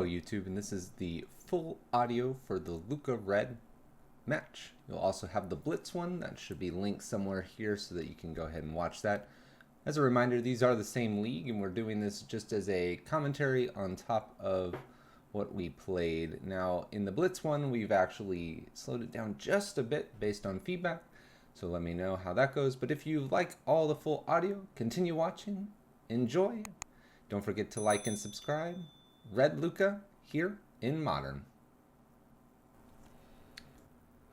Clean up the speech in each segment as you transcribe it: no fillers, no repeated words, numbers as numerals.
Hello YouTube, and this is the full audio for the Lukka Red match. You'll also have the Blitz one, that should be linked somewhere here so that you can go ahead and watch that. As a reminder, these are the same league, and we're doing this just as a commentary on top of what we played. Now, in the Blitz one, we've actually slowed it down just a bit based on feedback, so let me know how that goes. But if you like all the full audio, continue watching, enjoy. Don't forget to like and subscribe. Red Lukka here in Modern.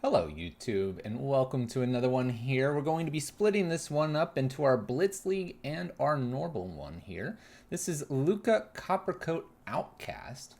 Hello YouTube, and welcome to another one here. We're going to be splitting this one up into our Blitz League and our normal one here. This is Lukka Coppercoast Outcast.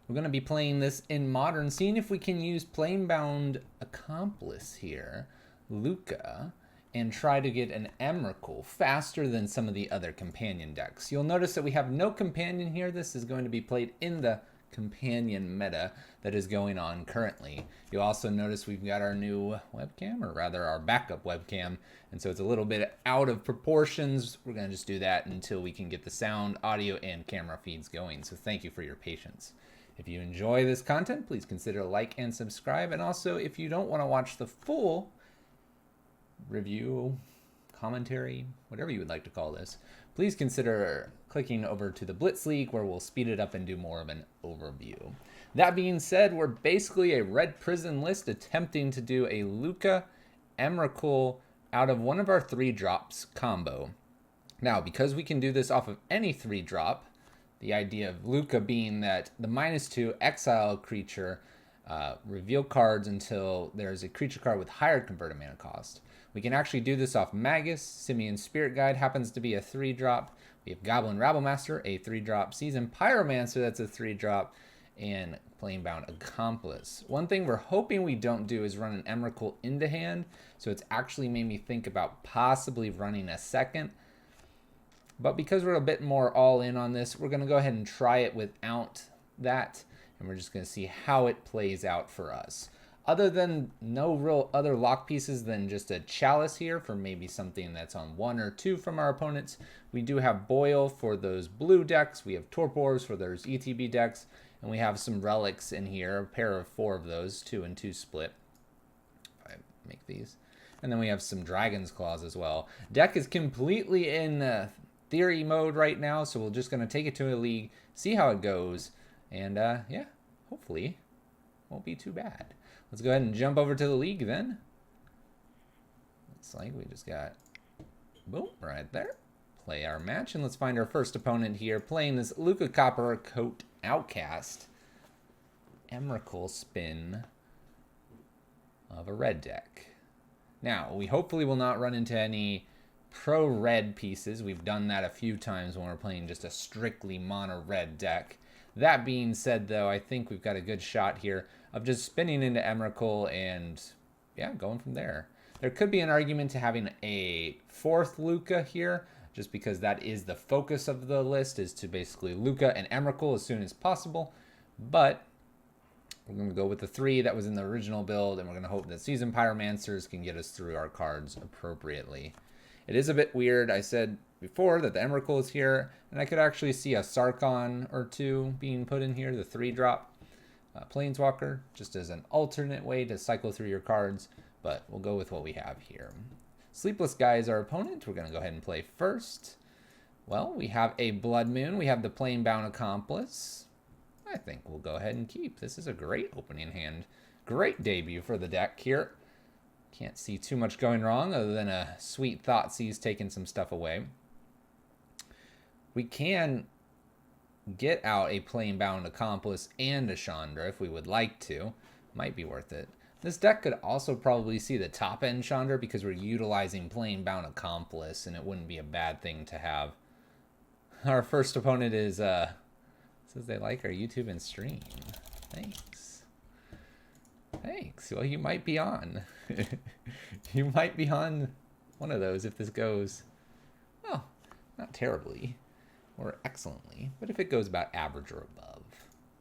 We're going to be playing this in Modern, seeing if we can use Planebound Accomplice here, Lukka, and try to get an Emrakul faster than some of the other companion decks. You'll notice that we have no companion here. This is going to be played in the companion meta that is going on currently. You'll also notice we've got our new webcam, or rather our backup webcam, and so it's a little bit out of proportions. We're going to just do that until we can get the sound, audio, and camera feeds going. So thank you for your patience. If you enjoy this content, please consider like and subscribe. And also, if you don't want to watch the full review, commentary, whatever you would like to call this, please consider clicking over to the Blitz League, where we'll speed it up and do more of an overview. That being said, we're basically a red prison list attempting to do a Lukka Emrakul out of one of our 3-drops combo. Now, because we can do this off of any 3-drop, the idea of Lukka being that the -2 exile creature reveal cards until there's a creature card with higher converted mana cost. We can actually do this off Magus. Simian Spirit Guide happens to be a 3-drop. We have Goblin Rabblemaster, a 3-drop. Seasoned Pyromancer, that's a 3-drop. And Planebound Accomplice. One thing we're hoping we don't do is run an Emrakul into hand. So it's actually made me think about possibly running a second. But because we're a bit more all in on this, we're going to go ahead and try it without that. And we're just going to see how it plays out for us. Other than no real other lock pieces than just a Chalice here for maybe something that's on 1 or 2 from our opponents. We do have Boil for those blue decks. We have Torpors for those ETB decks. And we have some Relics in here, a pair of 4 of those, 2 and 2 split. If I make these. And then we have some Dragon's Claws as well. Deck is completely in theory mode right now, so we're just going to take it to a league, see how it goes. And yeah, hopefully won't be too bad. Let's go ahead and jump over to the league then. Looks like we just got, boom, right there. Play our match, and let's find our first opponent here, playing this Lukka Coppercoast Outcast Emrakul spin of a red deck. Now, we hopefully will not run into any pro-red pieces. We've done that a few times when we're playing just a strictly mono-red deck. That being said, though, I think we've got a good shot here of just spinning into Emrakul and, yeah, going from there. There could be an argument to having a 4th Lukka here, just because that is the focus of the list, is to basically Lukka and Emrakul as soon as possible. But we're going to go with the 3 that was in the original build, and we're going to hope that Seasoned Pyromancers can get us through our cards appropriately. It is a bit weird. I said before that the Emrakul is here, and I could actually see a Sarkon or 2 being put in here, the 3-drop Planeswalker, just as an alternate way to cycle through your cards, but we'll go with what we have here. Sleepless Guy is our opponent. We're going to go ahead and play first. Well, we have a Blood Moon. We have the Planebound Accomplice. I think we'll go ahead and keep. This is a great opening hand. Great debut for the deck here. Can't see too much going wrong other than a sweet Thoughtseize taking some stuff away. We can get out a Planebound Accomplice and a Chandra if we would like to. Might be worth it. This deck could also probably see the top end Chandra because we're utilizing Planebound Accomplice, and it wouldn't be a bad thing to have. Our first opponent is says they like our YouTube and stream. Thanks. Thanks. Well, you might be on. You might be on one of those if this goes, well, not terribly or excellently, but if it goes about average or above.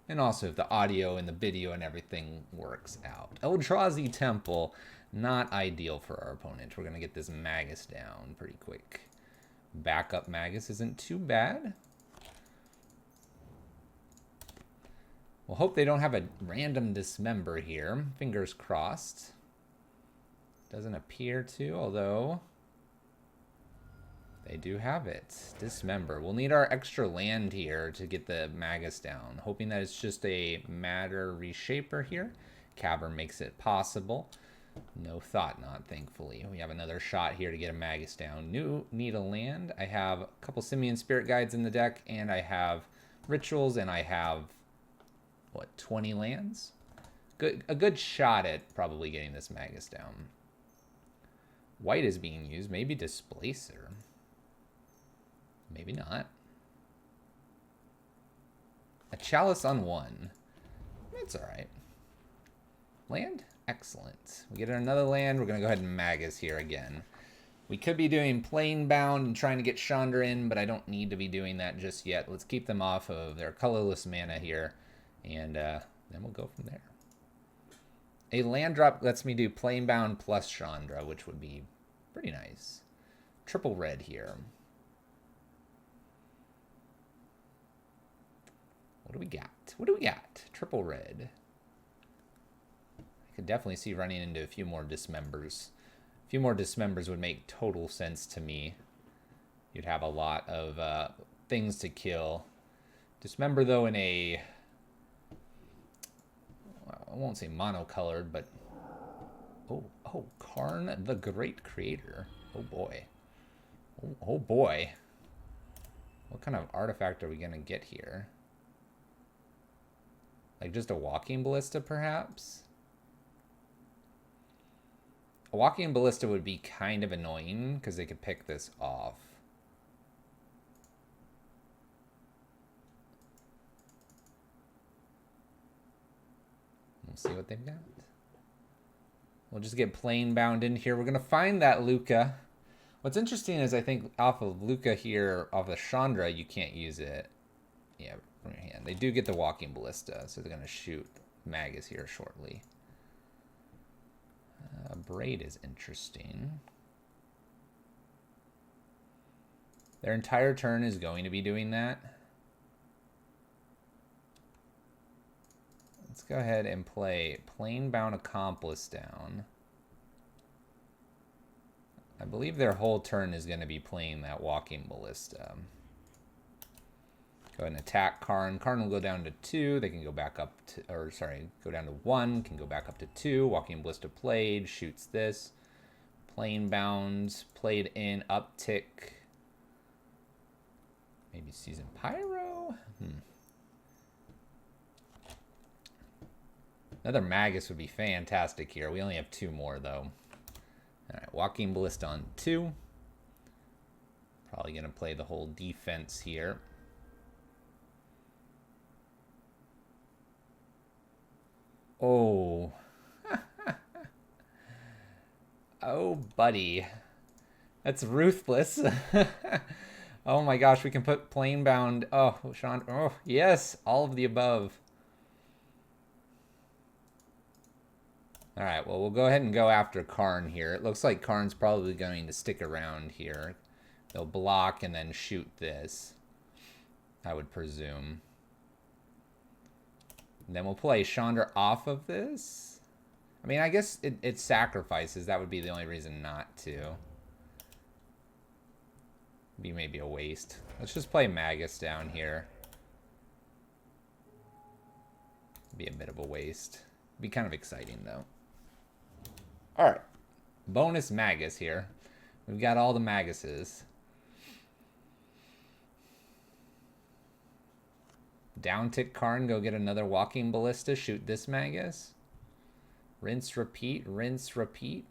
And also if the audio and the video and everything works out. Eldrazi Temple, not ideal for our opponent. We're going to get this Magus down pretty quick. Backup Magus isn't too bad. We'll hope they don't have a random dismember here. Fingers crossed. Doesn't appear to, although they do have it. Dismember. We'll need our extra land here to get the Magus down. Hoping that it's just a matter reshaper here. Cavern makes it possible. No thought not, thankfully. We have another shot here to get a Magus down. Need a land. I have a couple Simian Spirit Guides in the deck, and I have Rituals, and I have, what, 20 lands? A good shot at probably getting this Magus down. White is being used. Maybe Displacer. Maybe not. A Chalice on 1. That's alright. Land? Excellent. We get another land. We're going to go ahead and Magus here again. We could be doing Planebound and trying to get Chandra in, but I don't need to be doing that just yet. Let's keep them off of their colorless mana here, and then we'll go from there. A land drop lets me do Planebound plus Chandra, which would be pretty nice. Triple red here. What do we got? What do we got? Triple red. Could definitely see running into a few more dismembers. A few more dismembers would make total sense to me. You'd have a lot of things to kill. Dismember, though, in a... I won't say monocolored, but... Oh, Karn the Great Creator. Oh, boy. Oh, boy. What kind of artifact are we going to get here? Like just a Walking Ballista, perhaps? A Walking Ballista would be kind of annoying because they could pick this off. We'll see what they've got. We'll just get Planebound in here. We're going to find that Lukka. What's interesting is I think off of Lukka here, off of Chandra, you can't use it. Yeah, from your hand. They do get the Walking Ballista, so they're going to shoot Magus here shortly. Braid is interesting. Their entire turn is going to be doing that. Let's go ahead and play Planebound Accomplice down. I believe their whole turn is going to be playing that Walking Ballista. Go ahead and attack Karn. Karn will go down to 2. They can go back up to, or sorry, go down to 1. Can go back up to 2. Walking Ballista played. Shoots this. Planebound played in. Uptick. Maybe Season Pyro? Another Magus would be fantastic here. We only have 2 more, though. Alright, Walking Ballista on 2. Probably going to play the whole defense here. Oh. Oh, buddy. That's ruthless. Oh my gosh, we can put Planebound. Oh, Sean. Oh, yes. All of the above. Alright, well, we'll go ahead and go after Karn here. It looks like Karn's probably going to stick around here. They'll block and then shoot this, I would presume. And then we'll play Chandra off of this. I mean, I guess it sacrifices. That would be the only reason not to. Be maybe a waste. Let's just play Magus down here. Be a bit of a waste. Be kind of exciting, though. Alright. Bonus Magus here. We've got all the Maguses. Downtick Karn, go get another Walking Ballista. Shoot this Magus. Rinse, repeat. Rinse, repeat.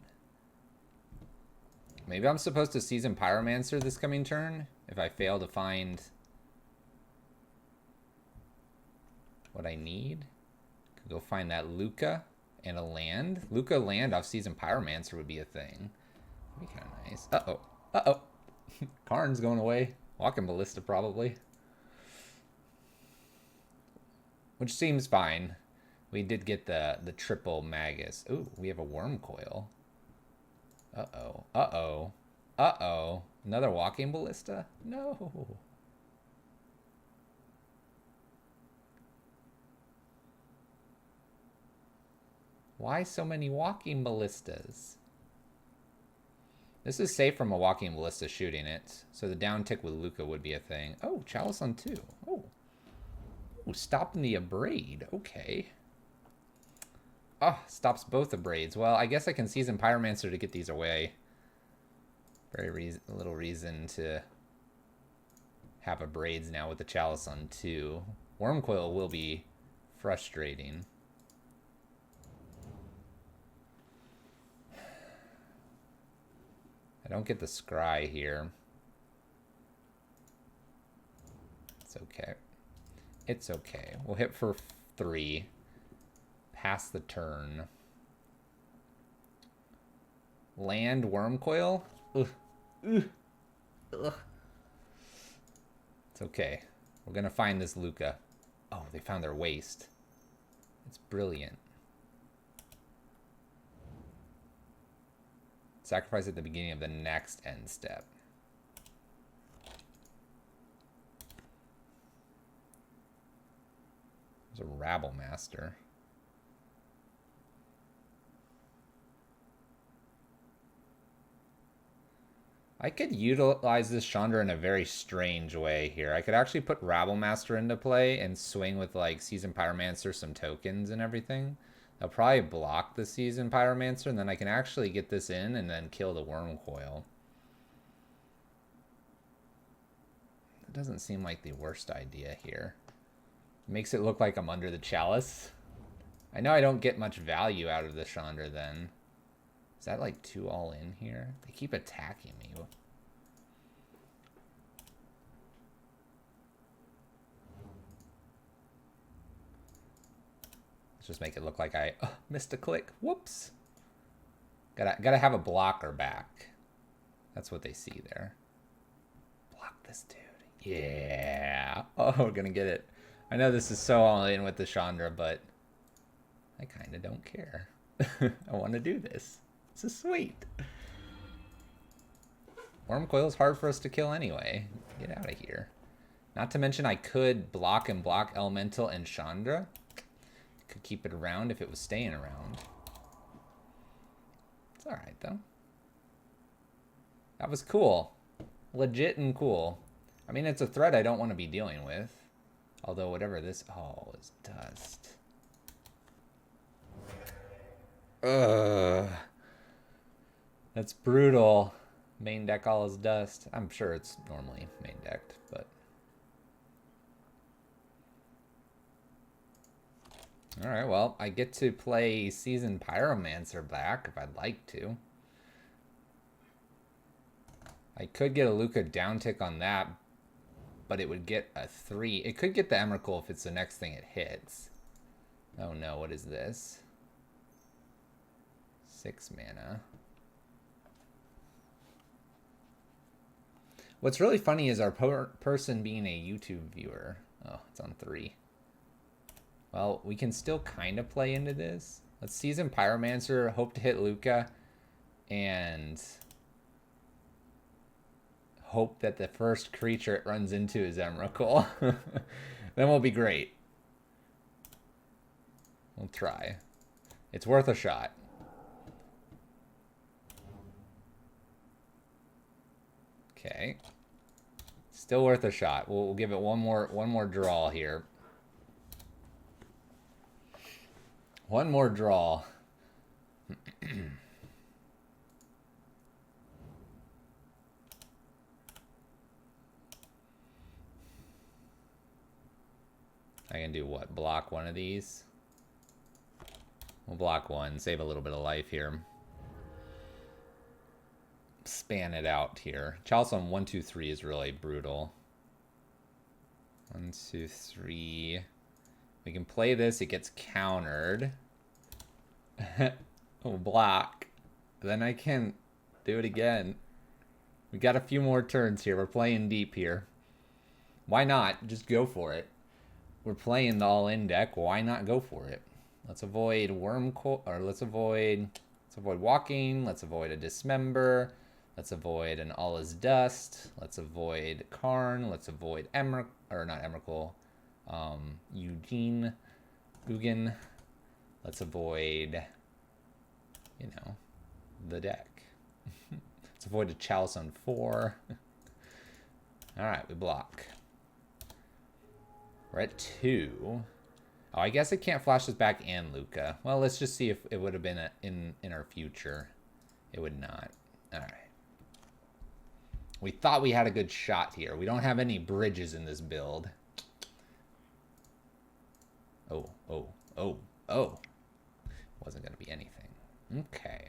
Maybe I'm supposed to Season Pyromancer this coming turn if I fail to find what I need. Could go find that Lukka and a land. Lukka land off Season Pyromancer would be a thing. That'd be kind of nice. Uh-oh. Uh-oh. Karn's going away. Walking Ballista probably. Which seems fine. We did get the triple Magus. Ooh, we have a Worm Coil. Uh-oh. Uh-oh. Uh-oh. Another Walking Ballista? No. Why so many walking ballistas? This is safe from a walking ballista shooting it. So the down tick with Lukka would be a thing. Oh, Chalice on 2. Oh. Ooh, stopping the abrade. Okay. Oh, stops both abrades. Well, I guess I can season Pyromancer to get these away. Very little reason to have abrades now with the Chalice on 2. Wormcoil will be frustrating. I don't get the scry here. It's okay. It's okay. We'll hit for 3. Pass the turn. Land Wormcoil? Ugh. Ugh. Ugh. It's okay. We're gonna find this Lukka. Oh, they found their waste. It's brilliant. Sacrifice at the beginning of the next end step. There's a Rabble Master. I could utilize this Chandra in a very strange way here. I could actually put Rabble Master into play and swing with like Season Pyromancer, some tokens and everything. I'll probably block the Season Pyromancer, and then I can actually get this in and then kill the Wormcoil. That doesn't seem like the worst idea here. Makes it look like I'm under the Chalice. I know I don't get much value out of the Chandra then. Is that like 2 all in here? They keep attacking me. Let's just make it look like I missed a click. Whoops. Gotta have a blocker back. That's what they see there. Block this dude. Yeah. Oh, we're gonna get it. I know this is so all in with the Chandra, but I kind of don't care. I want to do this. This is sweet. Wormcoil is hard for us to kill anyway. Get out of here. Not to mention I could block and block Elemental and Chandra. Could keep it around if it was staying around. It's alright though. That was cool. Legit and cool. I mean, it's a threat I don't want to be dealing with. Although whatever this... Oh, is dust. Ugh. That's brutal. Main deck all is dust. I'm sure it's normally main decked, but... Alright, well, I get to play Seasoned Pyromancer back if I'd like to. I could get a Lukka downtick on that, but it would get a 3. It could get the Emrakul if it's the next thing it hits. Oh no, what is this? 6 mana. What's really funny is our person being a YouTube viewer. Oh, it's on 3. Well, we can still kind of play into this. Let's Season Pyromancer, hope to hit Lukka, and hope that the first creature it runs into is Emrakul. Then we'll be great. We'll try. It's worth a shot. Okay. Still worth a shot. We'll give it one more draw here. One more draw. I can do what? Block one of these? We'll block one, save a little bit of life here. Span it out here. Chalice on 1, 2, 3 is really brutal. 1, 2, 3. We can play this, it gets countered. Oh, block. Then I can do it again. We got a few more turns here. We're playing deep here. Why not? Just go for it. We're playing the all-in deck. Why not go for it? Let's avoid Wormcoil, or let's avoid walking. Let's avoid a Dismember. Let's avoid an All Is Dust. Let's avoid Karn. Let's avoid Emrakul. Ugin. Let's avoid you know, the deck. Let's avoid a Chalice on 4. All right, we block. We're at 2. Oh, I guess it can't flash us back and Lukka. Well, let's just see if it would have been in our future. It would not. All right. We thought we had a good shot here. We don't have any bridges in this build. Oh, oh, oh, oh. Wasn't going to be anything. Okay.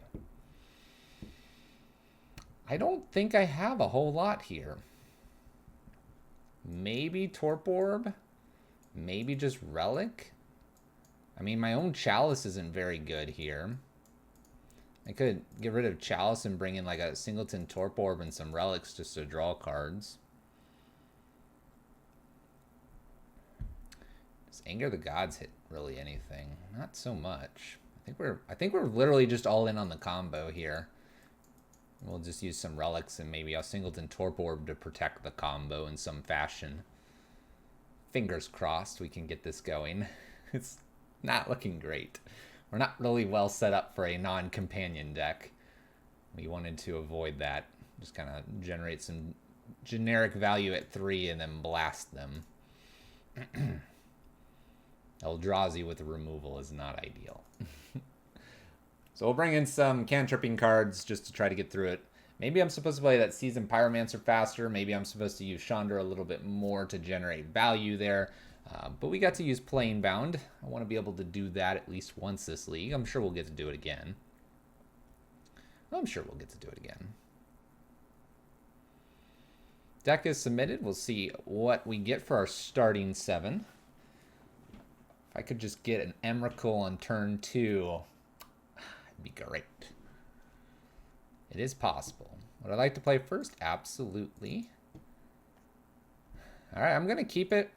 I don't think I have a whole lot here. Maybe Torp Orb? Maybe just Relic? I mean, my own Chalice isn't very good here. I could get rid of Chalice and bring in like a singleton Torp Orb and some Relics just to draw cards. Does Anger the Gods hit really anything? Not so much. I think we're literally just all in on the combo here. We'll just use some Relics and maybe a singleton Torp Orb to protect the combo in some fashion. Fingers crossed we can get this going. It's not looking great. We're not really well set up for a non-companion deck. We wanted to avoid that. Just kind of generate some generic value at 3 and then blast them. Eldrazi with removal is not ideal. So we'll bring in some cantripping cards just to try to get through it. Maybe I'm supposed to play that Seasoned Pyromancer faster. Maybe I'm supposed to use Chandra a little bit more to generate value there. But we got to use Planebound. I want to be able to do that at least once this league. I'm sure we'll get to do it again. Deck is submitted. We'll see what we get for our starting 7. If I could just get an Emrakul on turn 2, it'd be great. It is possible. Would I like to play first? Absolutely. All right, I'm going to keep it.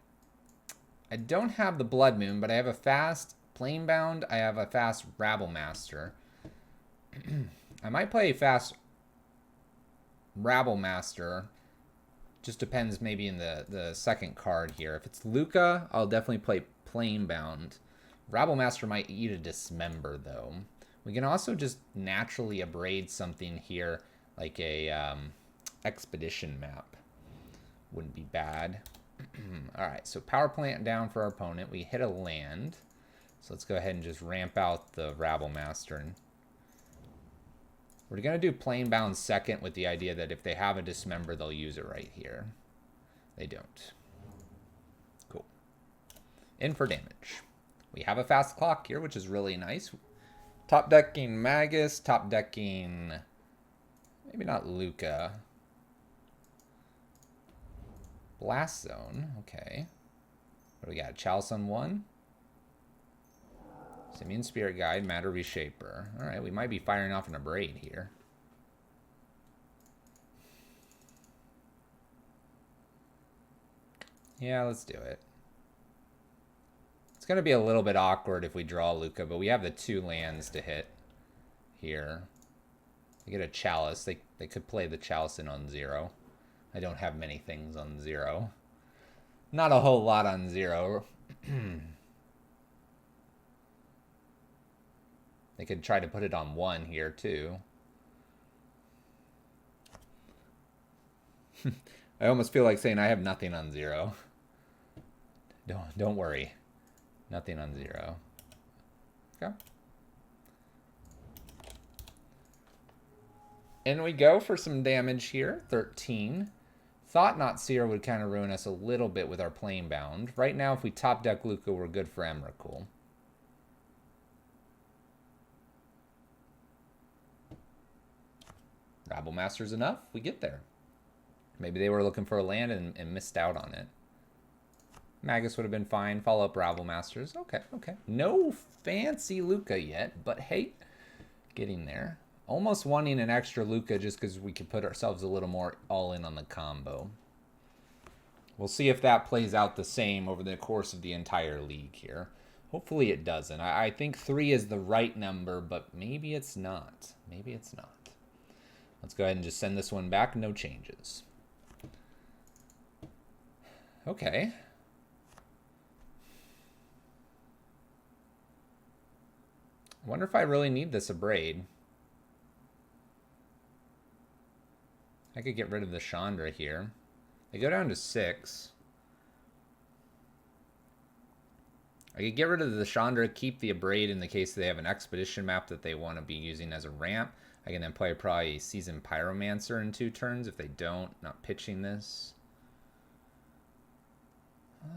I don't have the Blood Moon, but I have a fast Planebound. I have a fast Rabble Master. I might play a fast Rabble Master. Just depends maybe in the second card here. If it's Lukka, I'll definitely play Planebound. Rabble Master might eat a Dismember, though. We can also just naturally abrade something here, like a Expedition map. Wouldn't be bad. Alright, so Power Plant down for our opponent. We hit a land. So let's go ahead and just ramp out the Rabble Master. And we're going to do Planebound second with the idea that if they have a Dismember, they'll use it right here. They don't. Cool. In for damage. We have a fast clock here, which is really nice. Top decking Magus, top decking, maybe not Lukka. Blast Zone, okay. What do we got? Chalice on 1. Simian Spirit Guide, Matter Reshaper. Alright, we might be firing off an Abrade here. Yeah, let's do it. It's going to be a little bit awkward if we draw Lukka, but we have the 2 lands to hit here. They get a Chalice. They could play the Chalice in on 0. I don't have many things on 0. Not a whole lot on 0. They could try to put it on 1 here, too. I almost feel like saying I have nothing on 0. Don't worry. Nothing on 0. Okay. In we go for some damage here. 13. Thought Not Seer would kind of ruin us a little bit with our Planebound. Right now, if we top deck Lukka, we're good for Emrakul. Rabble Master's enough. We get there. Maybe they were looking for a land and missed out on it. Magus would have been fine. Follow up Rabble Masters. Okay, okay. No fancy Lukka yet, but hey, getting there. Almost wanting an extra Lukka just because we could put ourselves a little more all in on the combo. We'll see if that plays out the same over the course of the entire league here. Hopefully it doesn't. I think 3 is the right number, but maybe it's not. Maybe it's not. Let's go ahead and just send this one back. No changes. Okay. I wonder if I really need this Abrade. I could get rid of the Chandra here. They go down to 6. I could get rid of the Chandra, keep the Abrade in the case they have an expedition map that they want to be using as a ramp. I can then play probably Seasoned Pyromancer in 2 turns if they don't. Not pitching this.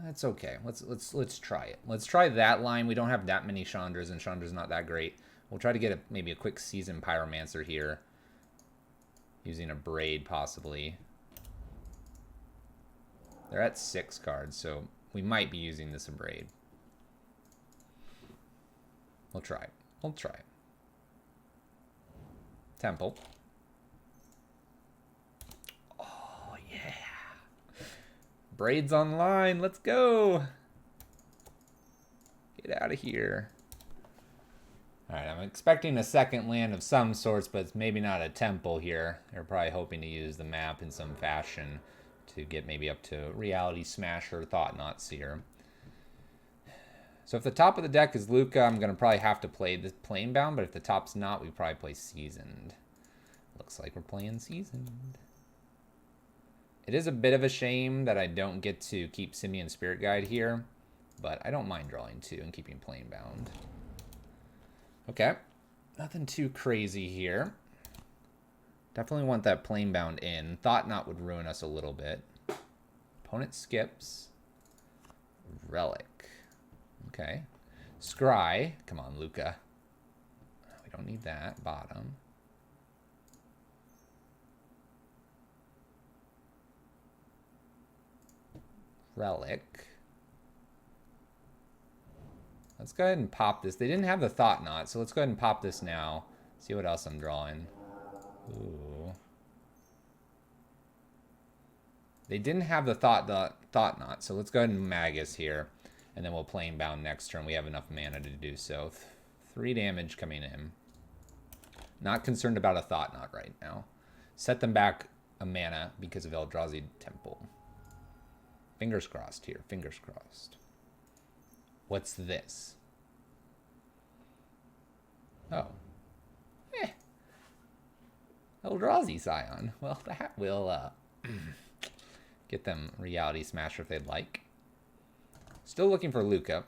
That's okay. Let's try it. Let's try that line. We don't have that many Chandras, and Chandra's not that great. We'll try to get maybe a quick Seasoned Pyromancer here. Using a Braid, possibly. They're at 6 cards, so we might be using this Braid. We'll try it. We'll try it. Temple. Oh, yeah. Braid's online. Let's go. Get out of here. All right, I'm expecting a second land of some sorts, but it's maybe not a temple here. They're probably hoping to use the map in some fashion to get maybe up to Reality Smasher, Thought-Knot Seer. So if the top of the deck is Lukka, I'm going to probably have to play this Planebound, but if the top's not, we probably play Seasoned. Looks like we're playing Seasoned. It is a bit of a shame that I don't get to keep Simian Spirit Guide here, but I don't mind drawing 2 and keeping Planebound. Okay, nothing too crazy here. Definitely want that Planebound in. Thought-Knot would ruin us a little bit. Opponent skips. Relic. Okay. Scry. Come on, Lukka. We don't need that. Bottom. Relic. Let's go ahead and pop this. They didn't have the Thought-Knot, so let's go ahead and pop this now. See what else I'm drawing. Ooh. They didn't have the Thought-Knot, so let's go ahead and Magus here. And then we'll Planebound next turn. We have enough mana to do so. 3 damage coming in. Not concerned about a Thought-Knot right now. Set them back a mana because of Eldrazi Temple. Fingers crossed here. Fingers crossed. What's this? Oh. Eldrazi Scion. Well, that will get them Reality Smasher if they'd like. Still looking for Lukka.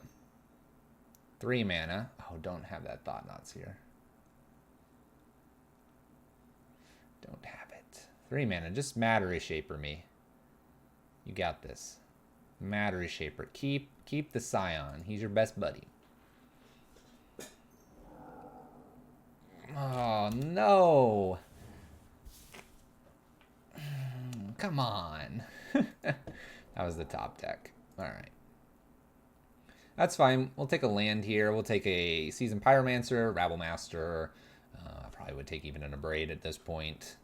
3 mana. Oh, don't have that Thought-Knots here. Don't have it. 3 mana. Just Matter Shaper me. You got this. Matter Shaper. Keep the Scion. He's your best buddy. Oh, no. Come on. That was the top deck. All right. That's fine. We'll take a land here. We'll take a Seasoned Pyromancer, Rabblemaster. I probably would take even an Abrade at this point.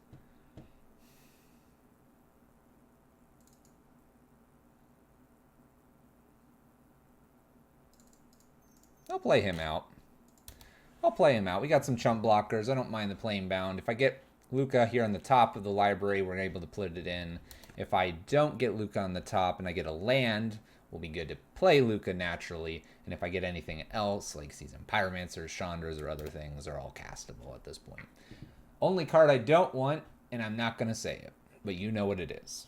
I'll play him out. I'll play him out. We got some chump blockers. I don't mind the Planebound. If I get Lukka here on the top of the library, we're able to put it in. If I don't get Lukka on the top and I get a land, will be good to play Lukka naturally. And if I get anything else, like Seasoned Pyromancers, Chandras, or other things, are all castable at this point. Only card I don't want, and I'm not going to say it, but you know what it is.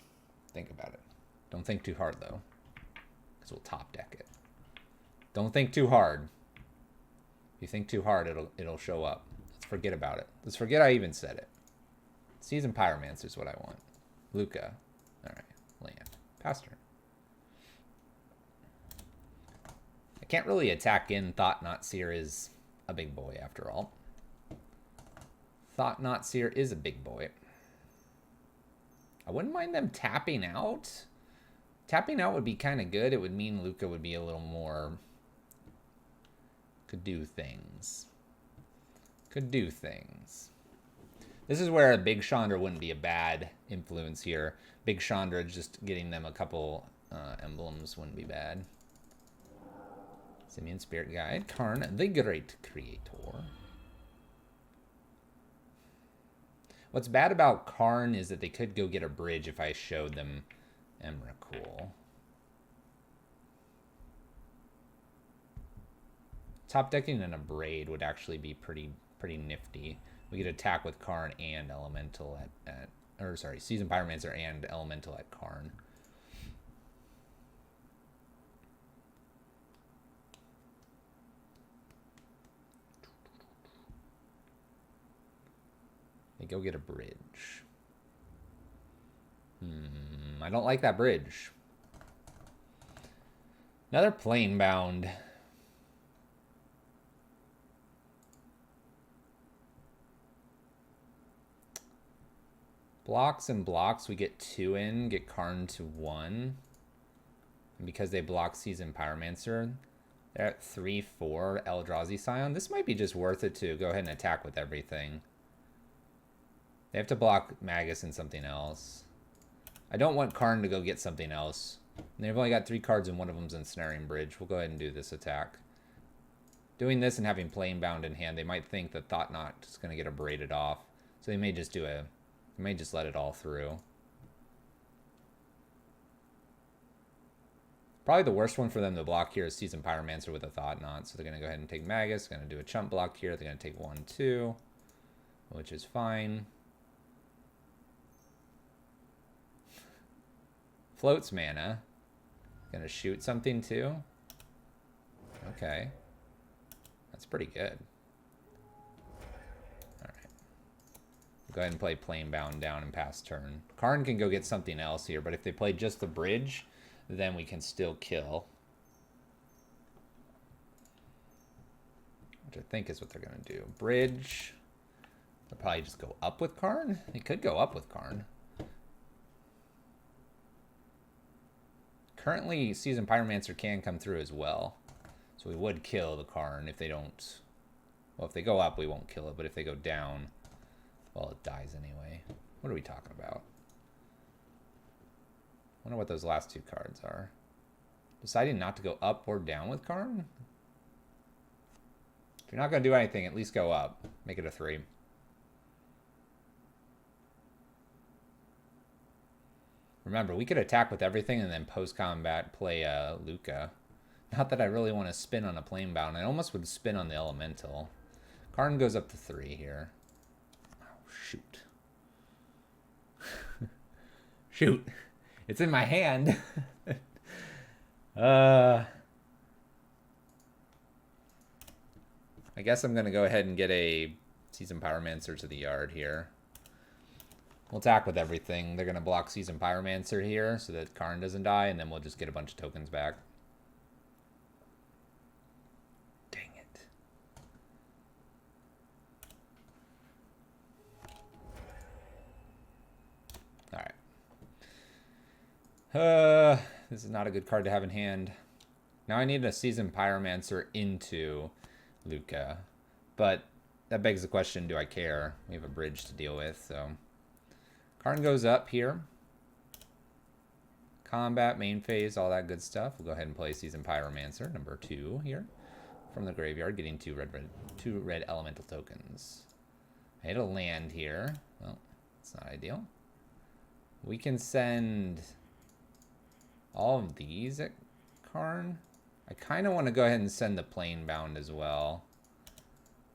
Think about it. Don't think too hard, though, because we'll top deck it. Don't think too hard. If you think too hard, it'll show up. Let's forget about it. Let's forget I even said it. Seasoned Pyromancer is what I want. Lukka. All right. Land. Pass turn. I can't really attack in. Thought-Knot Seer is a big boy after all. Thought-Knot Seer is a big boy. I wouldn't mind them tapping out. Tapping out would be kind of good. It would mean Lukka would be a little more... Could do things. Could do things. This is where a Big Chandra wouldn't be a bad influence here. Big Chandra, just getting them a couple emblems wouldn't be bad. Simian Spirit Guide. Karn, the Great Creator. What's bad about Karn is that they could go get a bridge if I showed them Emrakul. Top decking and a Braid would actually be pretty nifty. We could attack with Karn and Elemental at or sorry, Seasoned Pyromancer and Elemental at Karn. They go get a bridge. I don't like that bridge. Another Planebound. Blocks and blocks, we get 2 in, get Karn to 1. And because they block Seasoned Pyromancer, they're at 3-4 Eldrazi Scion. This might be just worth it to go ahead and attack with everything. They have to block Magus and something else. I don't want Karn to go get something else. And they've only got 3 cards and one of them's Ensnaring Bridge. We'll go ahead and do this attack. Doing this and having Planebound in hand, they might think that Thought Knot is going to get abraded off. So they may just do a... They may just let it all through. Probably the worst one for them to block here is Seasoned Pyromancer with a Thought Knot. So they're going to go ahead and take Magus. Going to do a chump block here. They're going to take 1-2, which is fine. Floats mana. Going to shoot something too. Okay. That's pretty good. Go ahead and play Planebound down and pass turn. Karn can go get something else here, but if they play just the bridge, then we can still kill. Which I think is what they're going to do. Bridge. They'll probably just go up with Karn. They could go up with Karn. Currently, Seasoned Pyromancer can come through as well. So we would kill the Karn if they don't... Well, if they go up, we won't kill it, but if they go down... Well, it dies anyway. What are we talking about? I wonder what those last 2 cards are. Deciding not to go up or down with Karn? If you're not going to do anything, at least go up. Make it a 3. Remember, we could attack with everything and then post-combat play Lukka. Not that I really want to spin on a Planebound. I almost would spin on the Elemental. Karn goes up to 3 here. Shoot. Shoot. It's in my hand. I guess I'm going to go ahead and get a Seasoned Pyromancer to the yard here. We'll attack with everything. They're going to block Seasoned Pyromancer here so that Karn doesn't die, and then we'll just get a bunch of tokens back. Dang it. Alright. This is not a good card to have in hand. Now I need a Seasoned Pyromancer into Lukka. But that begs the question, do I care? We have a bridge to deal with, so... Karn goes up here. Combat, main phase, all that good stuff. We'll go ahead and play Seasoned Pyromancer, number 2 here. From the graveyard, getting 2 red elemental tokens. I hit a land here. Well, it's not ideal. We can send all of these at Karn. I kind of want to go ahead and send the Planebound as well.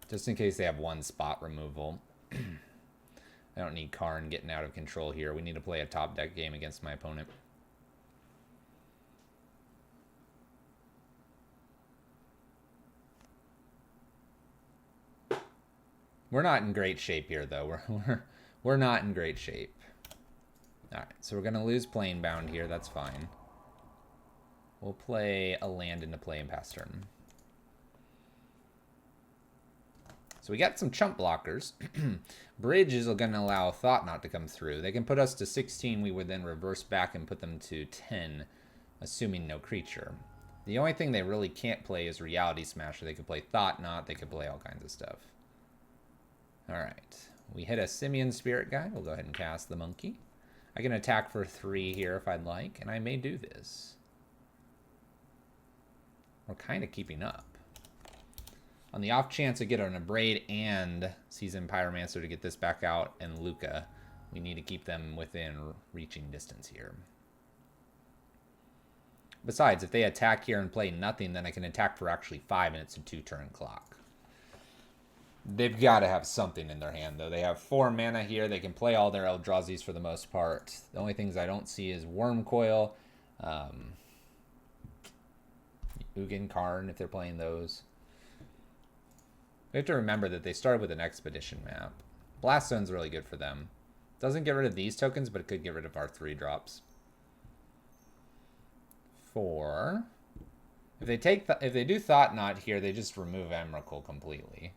Just in case they have 1 spot removal. I don't need Karn getting out of control here. We need to play a top deck game against my opponent. We're not in great shape here, though. We're not in great shape. All right, so we're gonna lose Planebound here. That's fine. We'll play a land into play and pass turn. So we got some chump blockers. Bridge is going to allow Thought Knot to come through. They can put us to 16. We would then reverse back and put them to 10, assuming no creature. The only thing they really can't play is Reality Smasher. They could play Thought Knot. They could play all kinds of stuff. All right. We hit a Simian Spirit guy. We'll go ahead and cast the monkey. I can attack for 3 here if I'd like, and I may do this. We're kind of keeping up. On the off chance I get an Abrade and Seasoned Pyromancer to get this back out and Lukka, we need to keep them within reaching distance here. Besides, if they attack here and play nothing, then I can attack for actually 5 and it's a 2-turn clock. They've got to have something in their hand, though. They have 4 mana here. They can play all their Eldrazi's for the most part. The only things I don't see is Wormcoil, Ugin Karn, if they're playing those. We have to remember that they started with an Expedition map. Blast Zone's really good for them. Doesn't get rid of these tokens, but it could get rid of our 3 drops. 4. If they do Thought Knot here, they just remove Emrakul completely.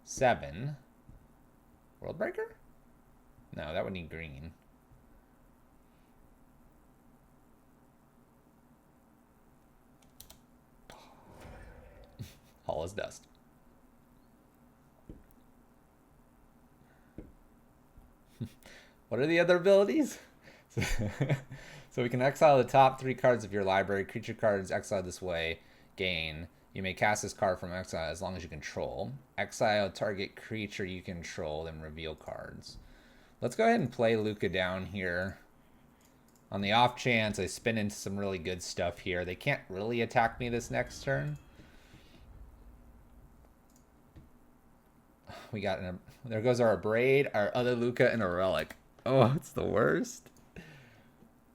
7. Worldbreaker? No, that would need green. All is dust. What are the other abilities? So we can exile the top 3 cards of your library. Creature cards exiled this way gain. You may cast this card from exile as long as you control. Exile target creature you control, then reveal cards. Let's go ahead and play Lukka down here. On the off chance I spin into some really good stuff here. They can't really attack me this next turn. We got there goes our Abrade, our other Lukka, and a Relic. Oh, it's the worst.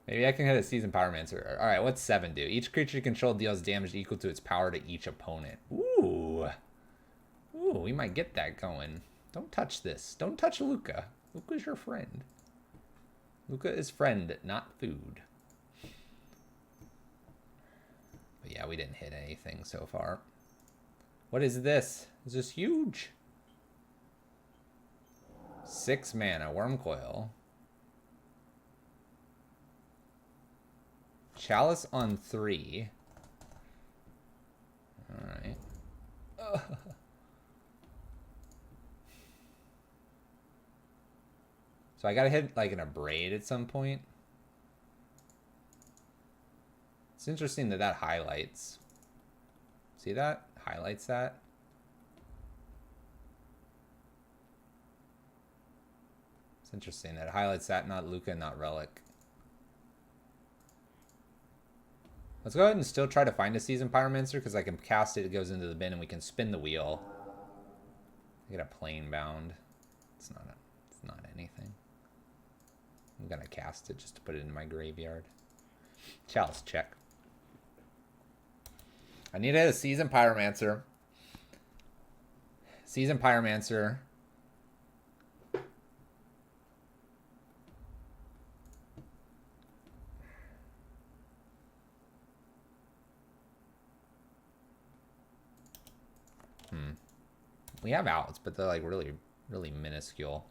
Maybe I can hit a Seasoned Pyromancer. Alright, what's 7 do? Each creature you control deals damage equal to its power to each opponent. Ooh. Ooh, we might get that going. Don't touch this. Don't touch Lukka. Lukka's your friend. Lukka is friend, not food. But yeah, we didn't hit anything so far. What is this? Is this huge? 6 mana, Wormcoil. Chalice on 3. Alright. So I gotta hit like an Abrade at some point. It's interesting that highlights. See that? Highlights that. It's interesting that it highlights that, not Lukka, not Relic. Let's go ahead and still try to find a Seasoned Pyromancer, because I can cast it, it goes into the bin, and we can spin the wheel. I get a Planebound. It's not anything. I'm gonna cast it just to put it in my graveyard. Chalice check. I need to hit a Seasoned Pyromancer. Seasoned Pyromancer. We have outs, but they're like really, really minuscule.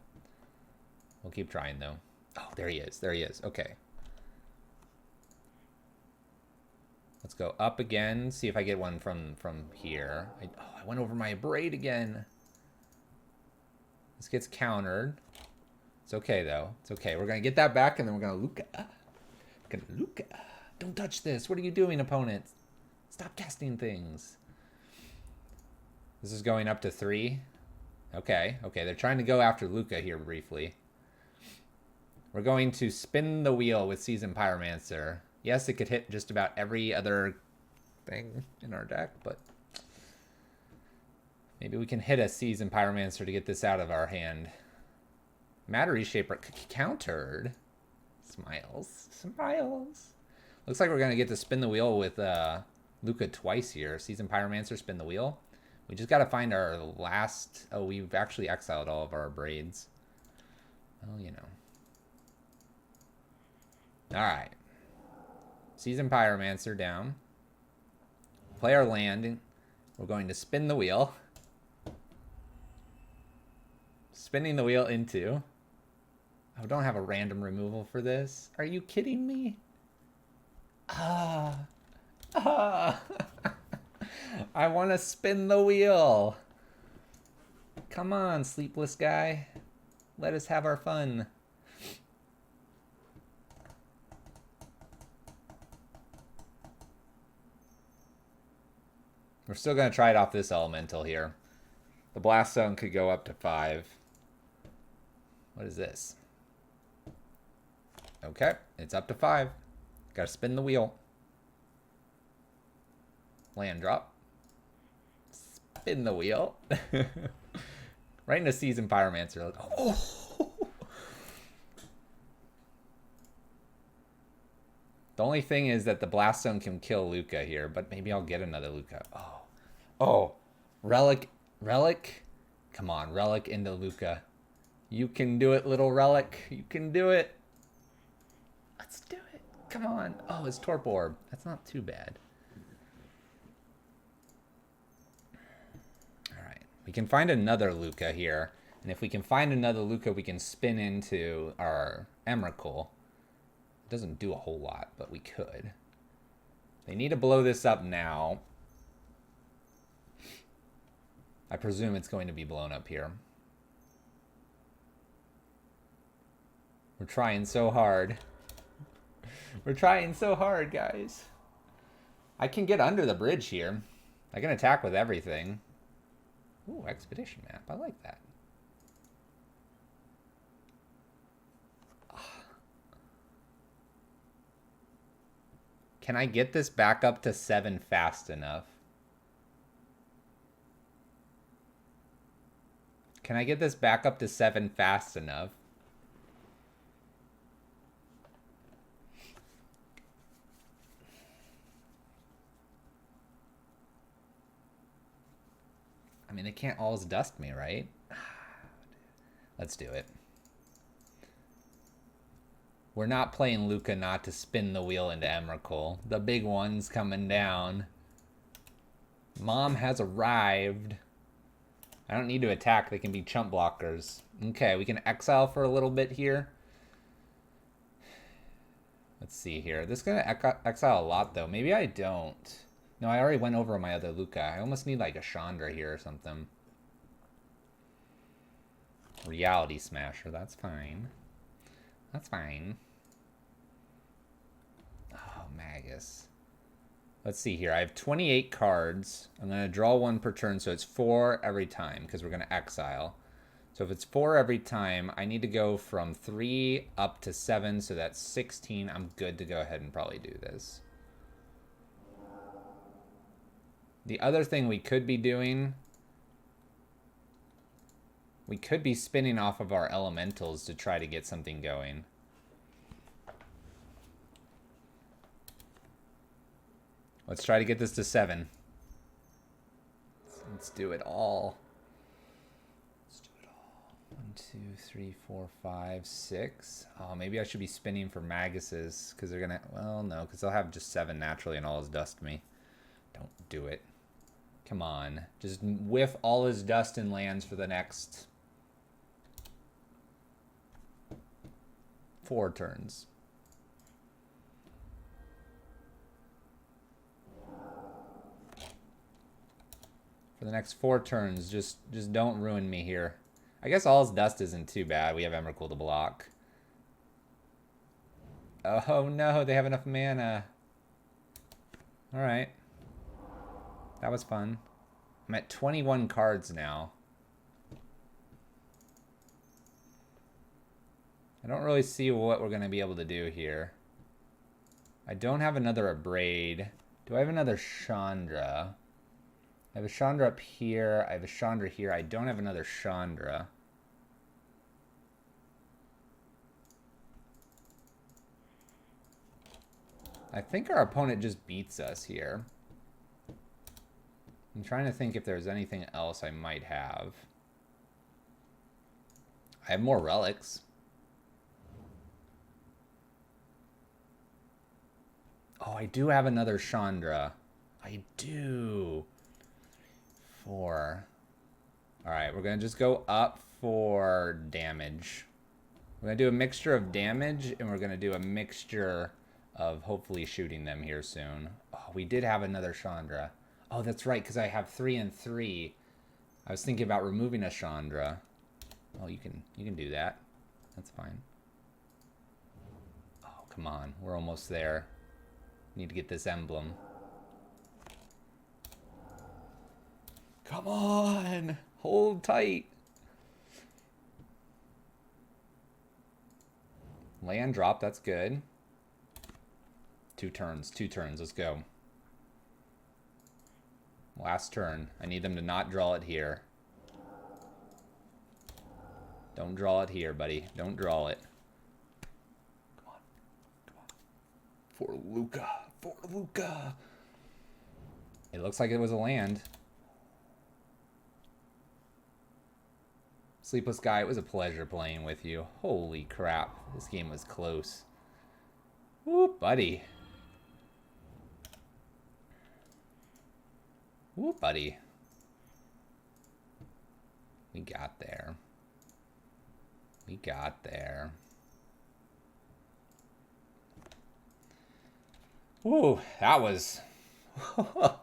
We'll keep trying though. Oh, there he is. There he is. Okay. Let's go up again. See if I get one from here. I went over my Abrade again. This gets countered. It's okay though. It's okay. We're gonna get that back, and then we're gonna Lukka. Lukka. Don't touch this. What are you doing, opponent? Stop casting things. This is going up to 3. Okay, okay. They're trying to go after Lukka here briefly. We're going to spin the wheel with Seasoned Pyromancer. Yes, it could hit just about every other thing in our deck, but maybe we can hit a Seasoned Pyromancer to get this out of our hand. Matter Reshaper countered. Smiles. Smiles. Looks like we're going to get to spin the wheel with Lukka twice here. Seasoned Pyromancer, spin the wheel. We just got to find our last... Oh, we've actually exiled all of our Abrades. Well, you know. Alright. Seasoned Pyromancer down. Play our land. We're going to spin the wheel. Spinning the wheel into... Oh, don't have a random removal for this. Are you kidding me? Ah. Ah. I want to spin the wheel. Come on, sleepless guy. Let us have our fun. We're still going to try it off this elemental here. The blast zone could go up to 5. What is this? Okay, it's up to 5. Got to spin the wheel. Land drop. Spin the wheel. Right into Seasoned Pyromancer. Like, oh! The only thing is that the Blast Zone can kill Lukka here, but maybe I'll get another Lukka. Oh. Oh. Relic. Relic. Come on, Relic into Lukka. You can do it, little Relic. You can do it. Let's do it. Come on. Oh, it's Torp Orb. That's not too bad. Alright. We can find another Lukka here. And if we can find another Lukka, we can spin into our Emrakul. It doesn't do a whole lot, but we could. They need to blow this up now. I presume it's going to be blown up here. We're trying so hard. We're trying so hard, guys. I can get under the bridge here. I can attack with everything. Ooh, expedition map. I like that. Can I get this back up to 7 fast enough? Can I get this back up to 7 fast enough? I mean, they can't always dust me, right? Let's do it. We're not playing Lukka not to spin the wheel into Emrakul. The big one's coming down. Mom has arrived. I don't need to attack. They can be chump blockers. Okay, we can exile for a little bit here. Let's see here. This is going to exile a lot, though. Maybe I don't. No, I already went over my other Lukka. I almost need like a Chandra here or something. Reality Smasher. That's fine. That's fine. Oh, Magus. Let's see here. I have 28 cards. I'm going to draw one per turn, so it's 4 every time because we're going to exile. So if it's 4 every time, I need to go from 3 up to 7, so that's 16. I'm good to go ahead and probably do this. The other thing we could be doing, we could be spinning off of our elementals to try to get something going. Let's try to get this to 7. Let's do it all. Let's do it all. 1, 2, 3, 4, 5, 6. Oh, maybe I should be spinning for Maguses because they're gonna. Well, no, because they'll have just 7 naturally and all his dust me. Don't do it. Come on, just whiff all his dust and lands for the next 4 turns. For the next 4 turns, just don't ruin me here. I guess all his dust isn't too bad. We have Emrakul to block. Oh no, they have enough mana. Alright. That was fun. I'm at 21 cards now. I don't really see what we're going to be able to do here. I don't have another Abrade. Do I have another Chandra? I have a Chandra up here. I have a Chandra here. I don't have another Chandra. I think our opponent just beats us here. I'm trying to think if there's anything else I might have. I have more relics. Oh, I do have another Chandra. I do. 4. Alright, we're going to just go up for damage. We're going to do a mixture of damage, and we're going to do a mixture of hopefully shooting them here soon. Oh, we did have another Chandra. Oh, that's right, because I have 3 and 3. I was thinking about removing a Chandra. Oh, you can do that. That's fine. Oh, come on. We're almost there. Need to get this emblem. Come on! Hold tight! Land drop, that's good. 2 turns, 2 turns. Let's go. Last turn. I need them to not draw it here. Don't draw it here, buddy. Don't draw it. Come on. Come on. For Lukka. For Lukka. It looks like it was a land. Sleepless Guy, it was a pleasure playing with you. Holy crap. This game was close. Whoop, buddy. Whoop, buddy. We got there. We got there. Ooh, that was... that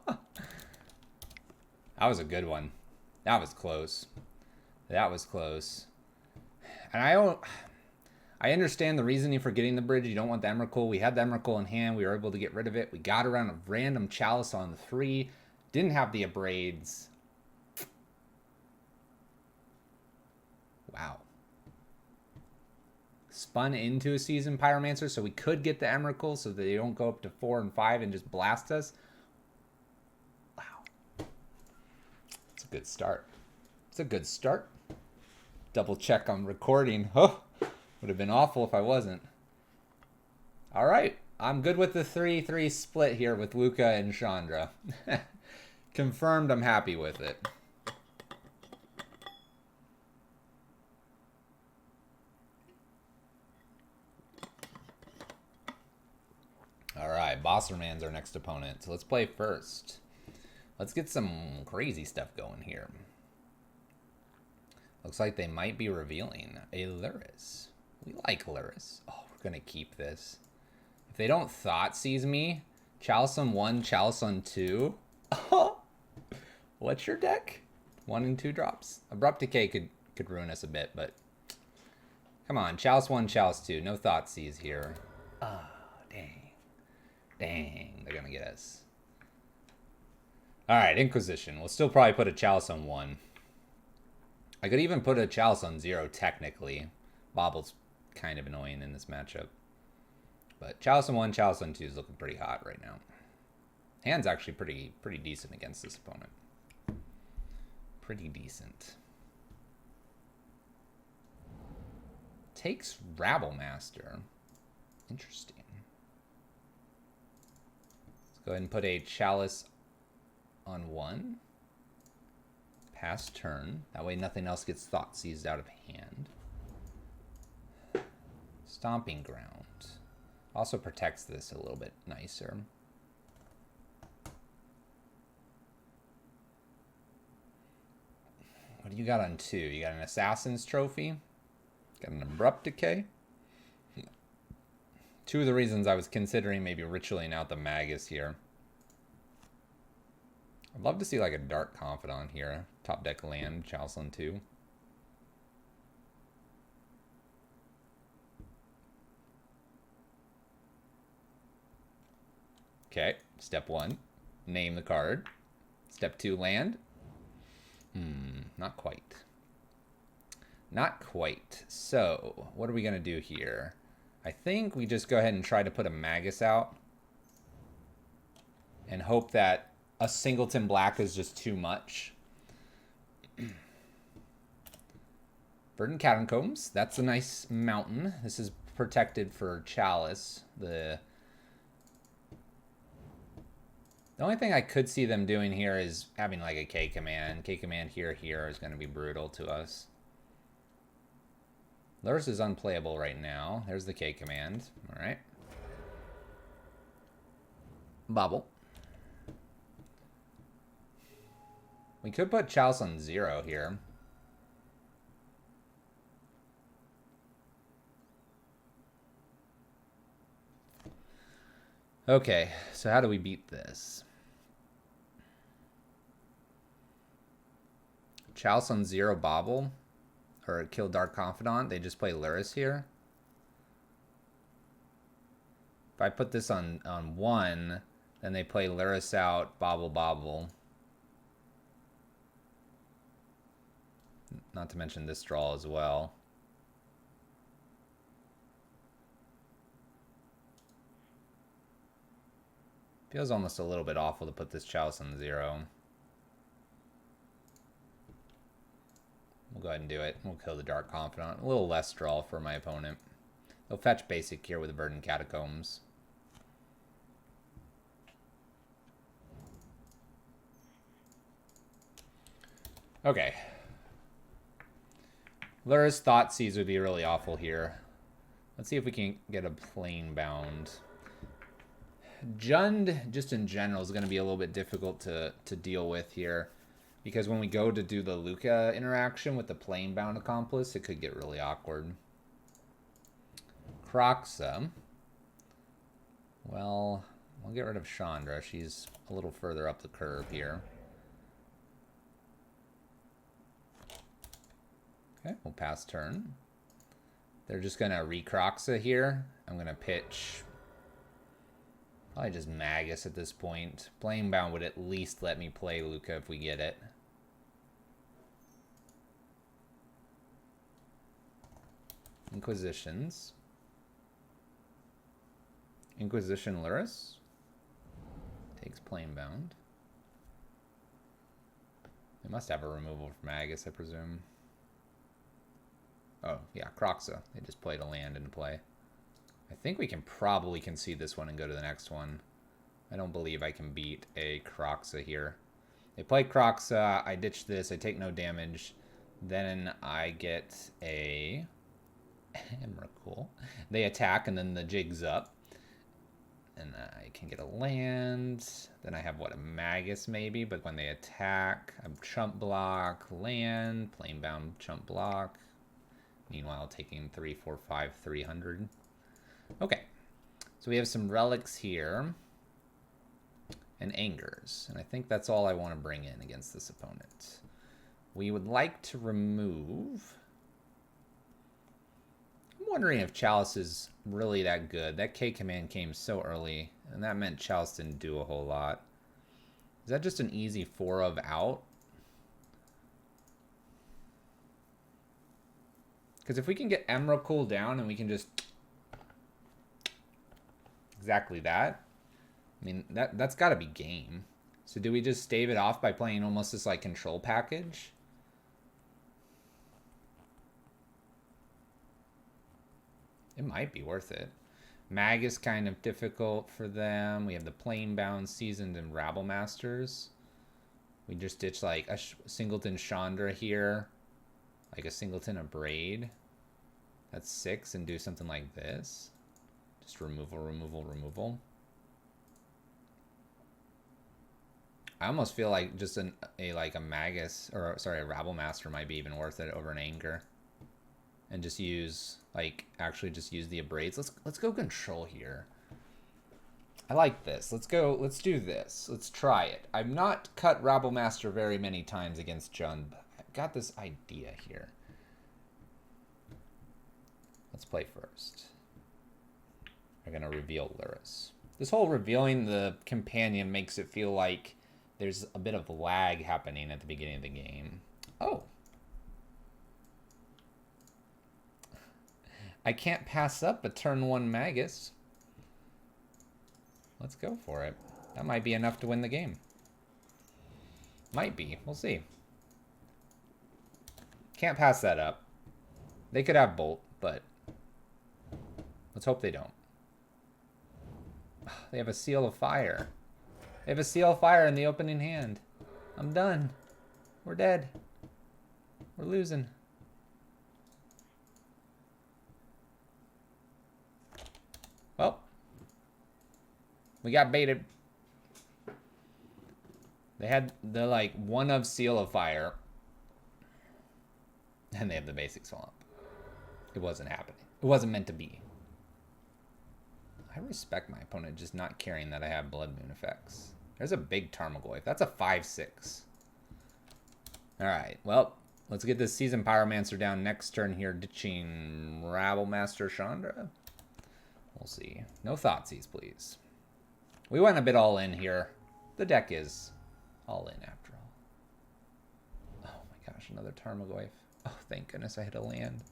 was a good one. That was close. That was close. And I understand the reasoning for getting the bridge. You don't want the Emrakul. We had the Emrakul in hand. We were able to get rid of it. We got around a random Chalice on the 3. Didn't have the Abrades. Wow. Spun into a Seasoned Pyromancer so we could get the Emrakul so that they don't go up to 4 and 5 and just blast us. Wow. It's a good start. It's a good start. Double check on recording. Oh, would have been awful if I wasn't. All right. I'm good with the 3-3 split here with Lukka and Chandra. Confirmed, I'm happy with it. All right, Bosserman's our next opponent. So let's play first. Let's get some crazy stuff going here. Looks like they might be revealing a Luris. We like Luris. Oh, we're going to keep this. If they don't Thought Seize me, Chalice on 1, Chalice on 2. Oh, what's your deck? 1 and 2 drops. Abrupt Decay could ruin us a bit, but come on. Chalice 1, Chalice 2. No Thought Seize here. Oh, dang. Dang, they're going to get us. All right, Inquisition. We'll still probably put a Chalice on 1. I could even put a Chalice on 0, technically. Bobble's kind of annoying in this matchup. But Chalice on 1, Chalice on 2 is looking pretty hot right now. Hand's actually pretty decent against this opponent. Pretty decent. Takes Rabblemaster. Interesting. Let's go ahead and put a Chalice on 1. Pass turn. That way nothing else gets Thought Seized out of hand. Stomping Ground. Also protects this a little bit nicer. What do you got on 2? You got an Assassin's Trophy. Got an Abrupt Decay. 2 of the reasons I was considering maybe ritualing out the Magus here. I'd love to see like a Dark Confidant here. Top deck land, Chalice on 2. Okay, step 1, name the card. Step 2, land. Not quite. Not quite. So, what are we going to do here? I think we just go ahead and try to put a Magus out. And hope that a singleton black is just too much. Verdant Catacombs. That's a nice mountain. This is protected for Chalice. The only thing I could see them doing here is having like a K command. K command here is going to be brutal to us. Luris is unplayable right now. There's the K command. All right. Bobble. We could put Chalice on 0 here. Okay, so how do we beat this? Chalice on 0 Bobble. Or kill Dark Confidant. They just play Luris here. If I put this on 1, then they play Luris out, Bobble, Bobble. Not to mention this draw as well. Feels almost a little bit awful to put this Chalice on 0. We'll go ahead and do it. We'll kill the Dark Confidant. A little less draw for my opponent. They'll fetch basic here with Verdant Catacombs. Okay. Lura's Thoughtseize would be really awful here. Let's see if we can get a Planebound. Jund, just in general, is going to be a little bit difficult to deal with here. Because when we go to do the Lukka interaction with the Planebound Accomplice, it could get really awkward. Kroxa. Well, we'll get rid of Chandra. She's a little further up the curve here. Okay, we'll pass turn. They're just going to re-Kroxa here. I'm going to pitch... probably just Magus at this point. Planebound would at least let me play Lukka if we get it. Inquisitions. Inquisition Luris. Takes Planebound. They must have a removal for Magus, I presume. Oh, yeah, Kroxa. They just played a land into play. I think we can probably concede this one and go to the next one. I don't believe I can beat a Kroxa here. They play Kroxa, I ditch this, I take no damage. Then I get a Emrakul. They attack and then the jig's up. And I can get a land. Then I have, what, a Magus maybe? But when they attack, I'm chump block, land, Planebound chump block. Meanwhile, taking 3, 4, 5, 300. Okay, so we have some relics here. And angers. And I think that's all I want to bring in against this opponent. We would like to remove... I'm wondering if Chalice is really that good. That K command came so early, and that meant Chalice didn't do a whole lot. Is that just an easy 4 of out? Because if we can get Emrakul down and we can just... exactly that. I mean, that's got to be game. So do we just stave it off by playing almost this like control package? It might be worth it. Mag is kind of difficult for them. We have the Planebound, Seasoned, and Rabble Masters. We just ditch like a Singleton Chandra here. Like a Singleton Abrade. That's 6 and do something like this. Just removal, removal, removal. I almost feel like just a Magus, or sorry, a Rabble Master might be even worth it over an Anger. And just use, like, actually just use the Abrades. Let's go control here. I like this. Let's do this. Let's try it. I've not cut Rabble Master very many times against Jund, but I've got this idea here. Let's play first. We're gonna reveal Luris. This whole revealing the companion makes it feel like there's a bit of lag happening at the beginning of the game. Oh. I can't pass up a turn 1 Magus. Let's go for it. That might be enough to win the game. Might be. We'll see. Can't pass that up. They could have Bolt, but let's hope they don't. They have a Seal of Fire. They have a Seal of Fire in the opening hand. I'm done. We're dead. We're losing. Well, we got baited. They had the like 1 of Seal of Fire. And they have the basic swamp. It wasn't happening. It wasn't meant to be. I respect my opponent just not caring that I have Blood Moon effects. There's a big Tarmogoyf. That's a 5/6. Alright, well, let's get this Seasoned Pyromancer down next turn here, ditching Rabble Master Chandra. We'll see. No Thoughtseize, please. We went a bit all in here. The deck is all in after all. Oh my gosh, another Tarmogoyf. Oh, thank goodness I hit a land.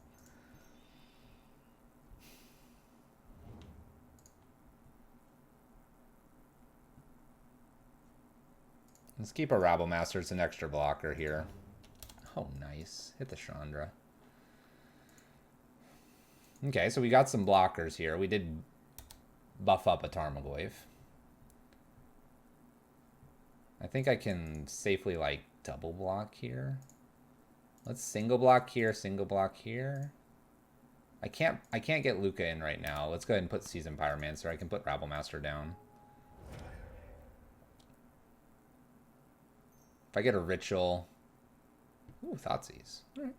Let's keep a Rabble Master as an extra blocker here. Oh, nice. Hit the Chandra. Okay, so we got some blockers here. We did buff up a Tarmogoyf. I think I can safely, like, double block here. Let's single block here, single block here. I can't get Lukka in right now. Let's go ahead and put Seasoned Pyromancer. I can put Rabblemaster down. If I get a Ritual... Ooh, Thoughtseize. All right.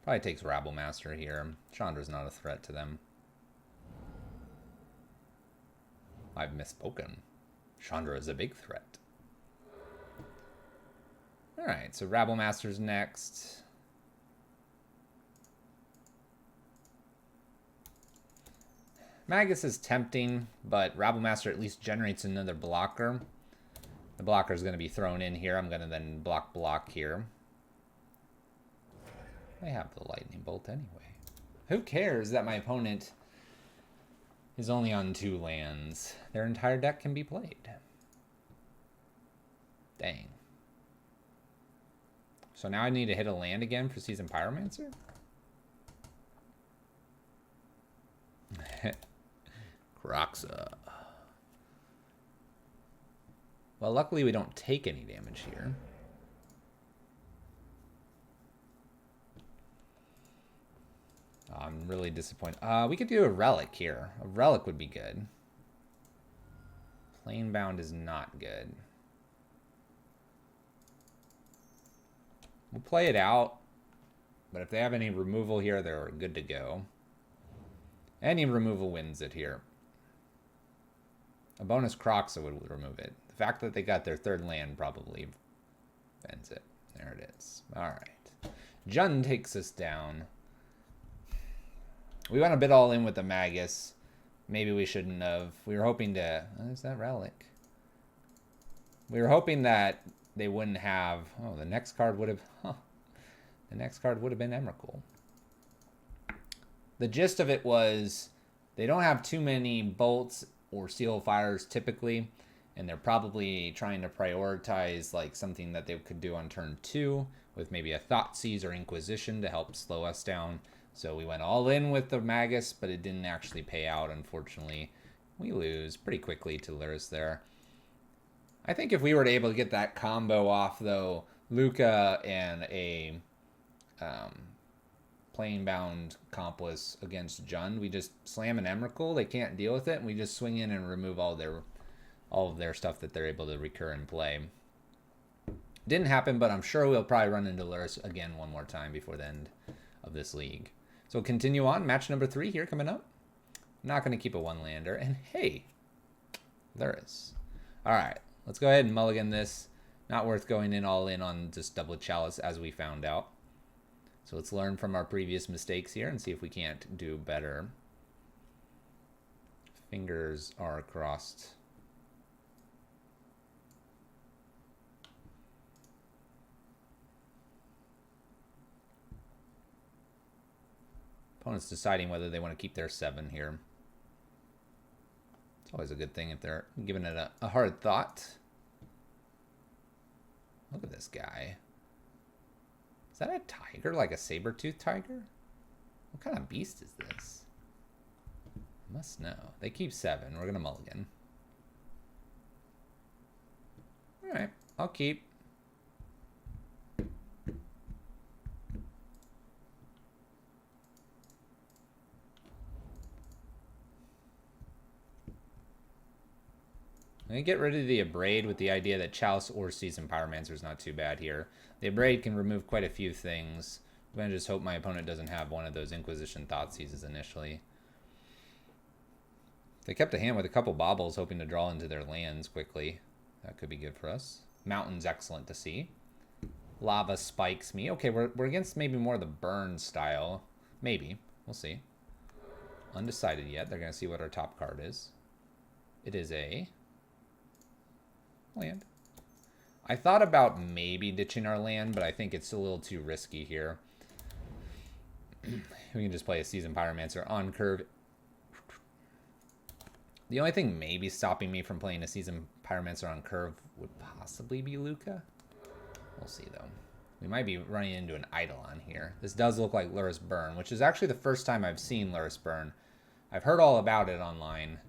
Probably takes Rabblemaster here. Chandra's not a threat to them. I've misspoken. Chandra is a big threat. Alright, so Rabblemaster's next. Magus is tempting, but Rabblemaster at least generates another blocker. The blocker is going to be thrown in here. I'm going to then block here. I have the Lightning Bolt anyway. Who cares that my opponent is only on 2 lands? Their entire deck can be played. Dang. So now I need to hit a land again for Seasoned Pyromancer? Kroxa. Well, luckily we don't take any damage here. Oh, I'm really disappointed. We could do a Relic here. A Relic would be good. Planebound is not good. We'll play it out. But if they have any removal here, they're good to go. Any removal wins it here. A bonus Kroxa would remove it. The fact that they got their 3rd land probably ends it. There it is. Alright. Jund takes us down. We went a bit all in with the Magus. Maybe we shouldn't have. We were hoping to... There's that Relic. We were hoping that they wouldn't have... Oh, the next card would have... Huh. The next card would have been Emrakul. The gist of it was they don't have too many bolts or Seal Fires typically, and they're probably trying to prioritize like something that they could do on turn 2 with maybe a Thoughtseize or Inquisition to help slow us down. So we went all in with the Magus, but it didn't actually pay out, unfortunately. We lose pretty quickly to Lurrus there. I think if we were able to get that combo off, though, Lukka and a Planebound Accomplice against Jund, we just slam an Emrakul. They can't deal with it, and we just swing in and remove all of their stuff that they're able to recur and play. Didn't happen, but I'm sure we'll probably run into Lurrus again one more time before the end of this league. So we'll continue on. Match number 3 here coming up. I'm not going to keep a 1-lander. And hey, Lurrus. All right, let's go ahead and mulligan this. Not worth going in all in on just double Chalice as we found out. So let's learn from our previous mistakes here and see if we can't do better. Fingers are crossed. Opponent's deciding whether they want to keep their 7 here. It's always a good thing if they're giving it a hard thought. Look at this guy. Is that a tiger? Like a saber-toothed tiger? What kind of beast is this? I must know. They keep 7. We're going to mulligan. Alright, I'll keep. I'm going to get rid of the Abrade with the idea that Chalice or Seasoned Pyromancer is not too bad here. The Abrade can remove quite a few things. I'm going to just hope my opponent doesn't have one of those Inquisition Thoughtseizes initially. They kept a hand with a couple baubles hoping to draw into their lands quickly. That could be good for us. Mountain's excellent to see. Lava spikes me. Okay, we're against maybe more of the burn style. Maybe. We'll see. Undecided yet. They're going to see what our top card is. It is a... land. I thought about maybe ditching our land, but I think it's a little too risky here. We can just play a Seasoned Pyromancer on curve. The only thing maybe stopping me from playing a Seasoned Pyromancer on curve would possibly be Lukka. We'll see, though. We might be running into an Eidolon here. This does look like Luris Burn, which is actually the first time I've seen Luris Burn. I've heard all about it online,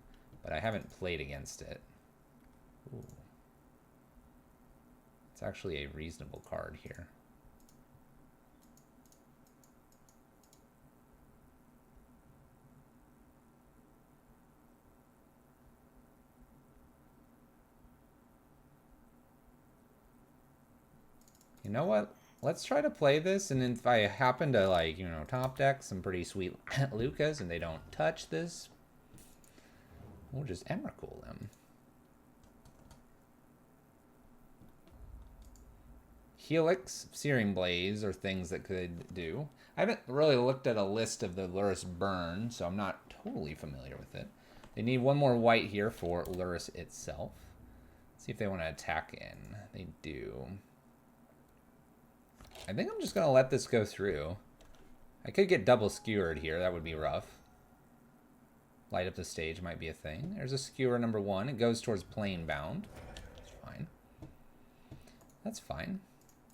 but I haven't played against it. Ooh. It's actually a reasonable card here. You know what? Let's try to play this, and if I happen to, like, you know, top deck some pretty sweet Lukkas and they don't touch this, we'll just Emrakul them. Helix, Searing Blaze are things that could do. I haven't really looked at a list of the Luris Burn, so I'm not totally familiar with it. They need one more white here for Luris itself. Let's see if they want to attack in. They do. I think I'm just going to let this go through. I could get double skewered here. That would be rough. Light up the stage might be a thing. There's a skewer number 1. It goes towards Planebound. That's fine. That's fine.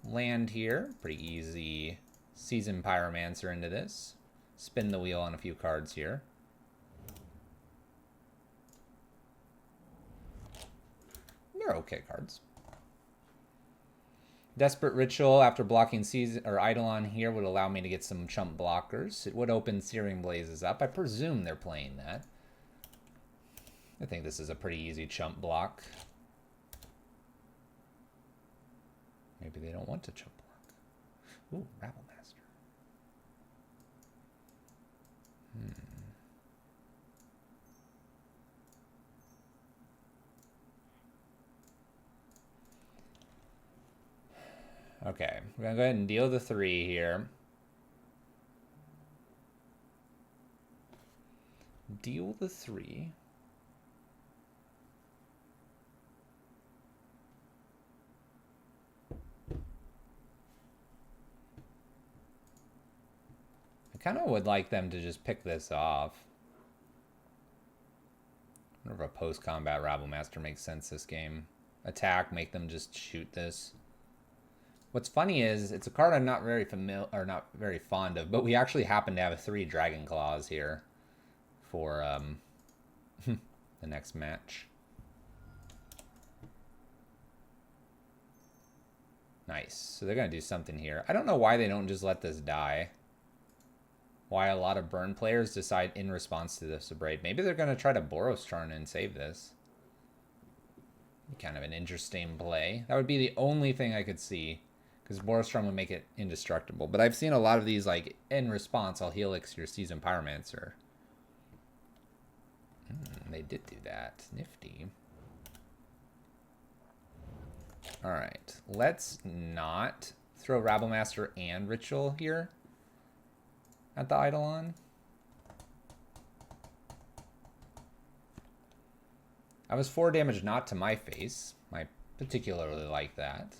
Land here. Pretty easy. Seasoned Pyromancer into this. Spin the wheel on a few cards here. They're okay cards. Desperate Ritual, after blocking Season or Eidolon here, would allow me to get some chump blockers. It would open Searing Blazes up. I presume they're playing that. I think this is a pretty easy chump block. Maybe they don't want to chump block. Ooh, Rabble Master. Okay, we're going to go ahead and deal the 3 here. Deal the 3. I kind of would like them to just pick this off. I wonder if a post-combat Rabble Master makes sense this game. Attack, make them just shoot this. What's funny is it's a card I'm not very familiar or not very fond of, but we actually happen to have 3 Dragon Claws here for the next match. Nice. So they're going to do something here. I don't know why they don't just let this die. Why a lot of burn players decide in response to this Abrade. Maybe they're going to try to Boros Charn and save this. Kind of an interesting play. That would be the only thing I could see. Because Boros Charm would make it indestructible. But I've seen a lot of these, like, in response, I'll Helix your Seasoned Pyromancer. They did do that. Nifty. Alright. Let's not throw Rabble Master and Ritual here at the Eidolon. I was 4 damage not to my face. I particularly like that.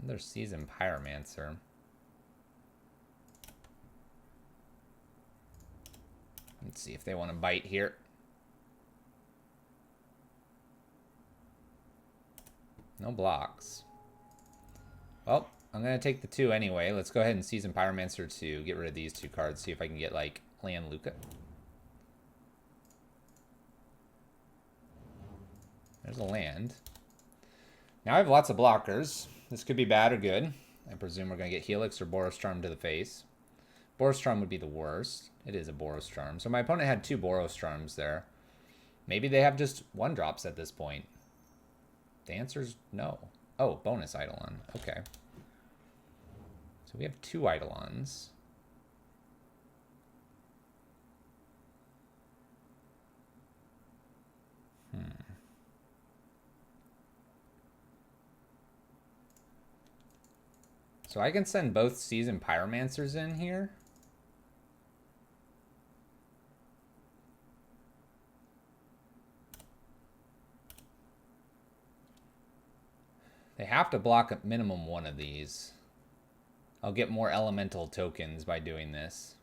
Another Seasoned Pyromancer. Let's see if they want to bite here. No blocks. Well, I'm going to take the 2 anyway. Let's go ahead and Seasoned Pyromancer to get rid of these 2 cards. See if I can get, like, land Lukka. There's a land. Now I have lots of blockers. This could be bad or good. I presume we're going to get Helix or Boros Charm to the face. Boros Charm would be the worst. It is a Boros Charm. So my opponent had 2 Boros Charms there. Maybe they have just 1-drops at this point. The answer's no. Oh, bonus Eidolon. Okay. So we have 2 Eidolons. So I can send both Seasoned Pyromancers in here. They have to block at minimum 1 of these. I'll get more elemental tokens by doing this.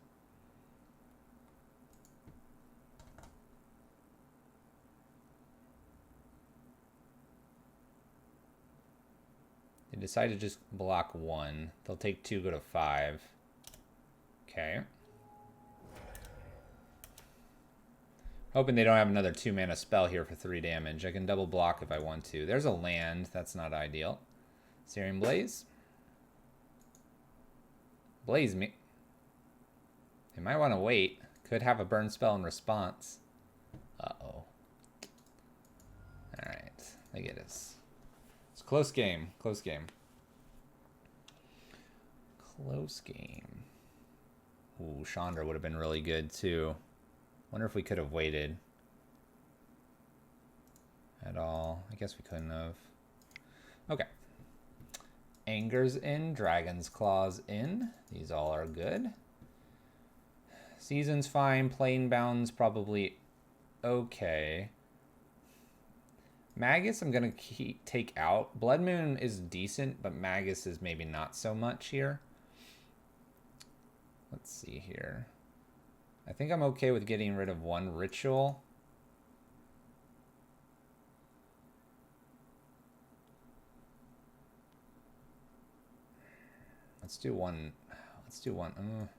They decide to just block 1. They'll take 2, go to 5. Okay. Hoping they don't have another 2-mana spell here for 3 damage. I can double block if I want to. There's a land. That's not ideal. Searing Blaze. Blaze me. They might want to wait. Could have a burn spell in response. Uh-oh. Alright. They get us. It's a close game. Close game. Close game. Ooh, Chandra would have been really good too. Wonder if we could have waited at all. I guess we couldn't have. Okay. Anger's in. Dragon's Claw's in. These all are good. Season's fine. Planebound's probably okay. Magus I'm going to take out. Blood Moon is decent, but Magus is maybe not so much here. Let's see here. I think I'm okay with getting rid of 1 ritual. Let's do one. Let's do one.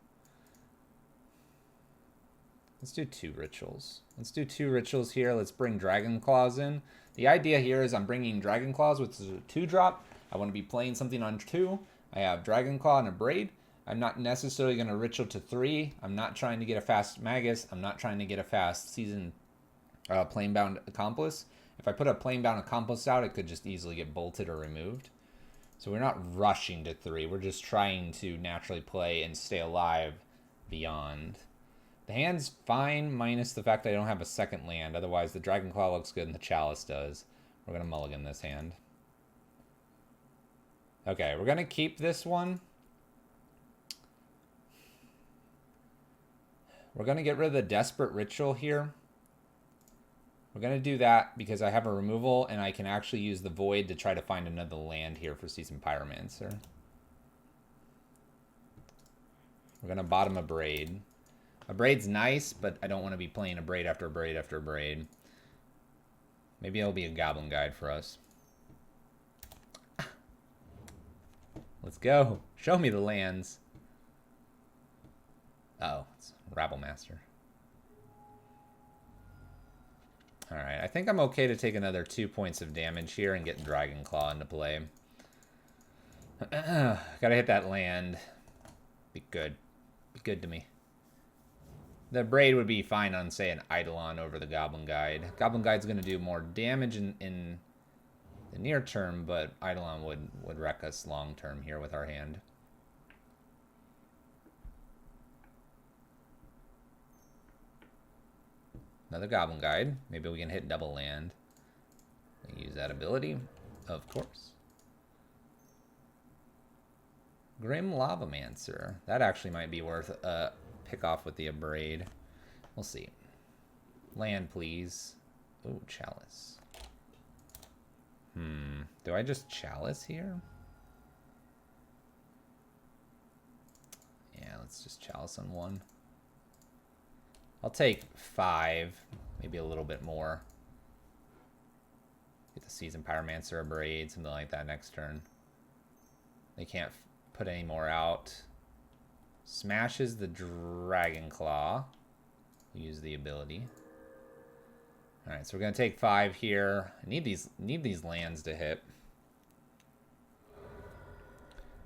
Let's do 2 rituals. Let's do 2 rituals here. Let's bring Dragon Claws in. The idea here is I'm bringing Dragon Claws, which is a 2-drop. I want to be playing something on 2. I have Dragon Claw and a Braid. I'm not necessarily going to ritual to 3. I'm not trying to get a fast Magus. I'm not trying to get a fast Season Planebound Accomplice. If I put a Planebound Accomplice out, it could just easily get bolted or removed. So we're not rushing to 3. We're just trying to naturally play and stay alive beyond. The hand's fine, minus the fact that I don't have a second land. Otherwise, the Dragon Claw looks good and the Chalice does. We're going to mulligan this hand. Okay, we're going to keep this one. We're going to get rid of the Desperate Ritual here. We're going to do that because I have a removal and I can actually use the Void to try to find another land here for Seasoned Pyromancer. We're going to bottom a Braid. A Braid's nice, but I don't want to be playing a Braid after a Braid after a Braid. Maybe it'll be a Goblin Guide for us. Let's go. Show me the lands. Uh-oh, it's Rabble Master. Alright, I think I'm okay to take another 2 points of damage here and get Dragon Claw into play. Gotta hit that land. Be good. Be good to me. The Braid would be fine on, say, an Eidolon over the Goblin Guide. Goblin Guide's going to do more damage in the near term, but Eidolon would wreck us long term here with our hand. Another Goblin Guide. Maybe we can hit double land. Use that ability, of course. Grim Lavamancer. That actually might be worth a pick off with the Abrade. We'll see. Land, please. Oh, Chalice. Do I just Chalice here? Yeah, let's just Chalice on 1. I'll take 5, maybe a little bit more. Get the Seasoned Pyromancer, a Braid, something like that next turn. They can't put any more out. Smashes the Dragon Claw. We'll use the ability. Alright, so we're going to take 5 here. I need these lands to hit.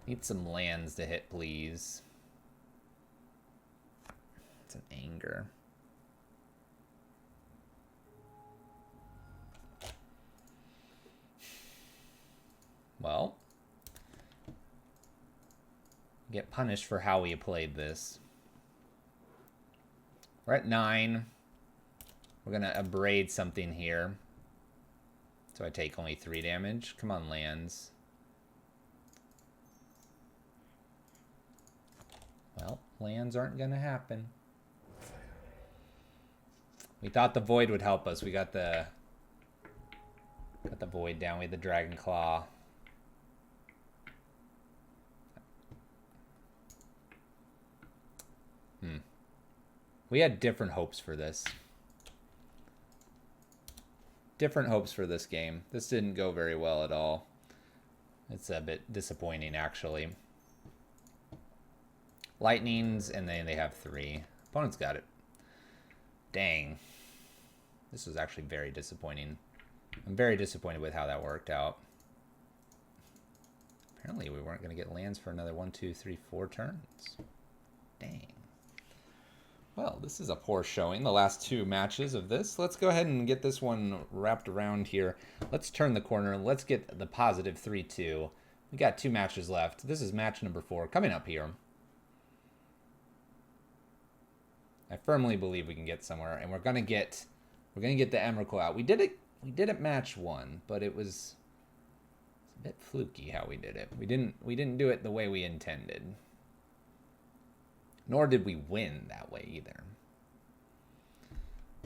Need some lands to hit, please. It's an Anger. Well, get punished for how we played this. We're at 9. We're going to abrade something here. So I take only 3 damage. Come on, lands. Well, lands aren't going to happen. We thought the Void would help us. We got the Void down. We had the Dragon Claw. We had different hopes for this. Different hopes for this game. This didn't go very well at all. It's a bit disappointing, actually. Lightnings, and then they have 3. Opponent's got it. Dang. This was actually very disappointing. I'm very disappointed with how that worked out. Apparently we weren't going to get lands for another 1, 2, 3, 4 turns. Dang. Well, this is a poor showing, the last 2 matches of this. Let's go ahead and get this one wrapped around here. Let's turn the corner. Let's get the positive 3-2. We got 2 matches left. This is match number 4 coming up here. I firmly believe we can get somewhere, and we're gonna get the Emrakul out. We did it match 1, but it's a bit fluky how we did it. We didn't do it the way we intended. Nor did we win that way either.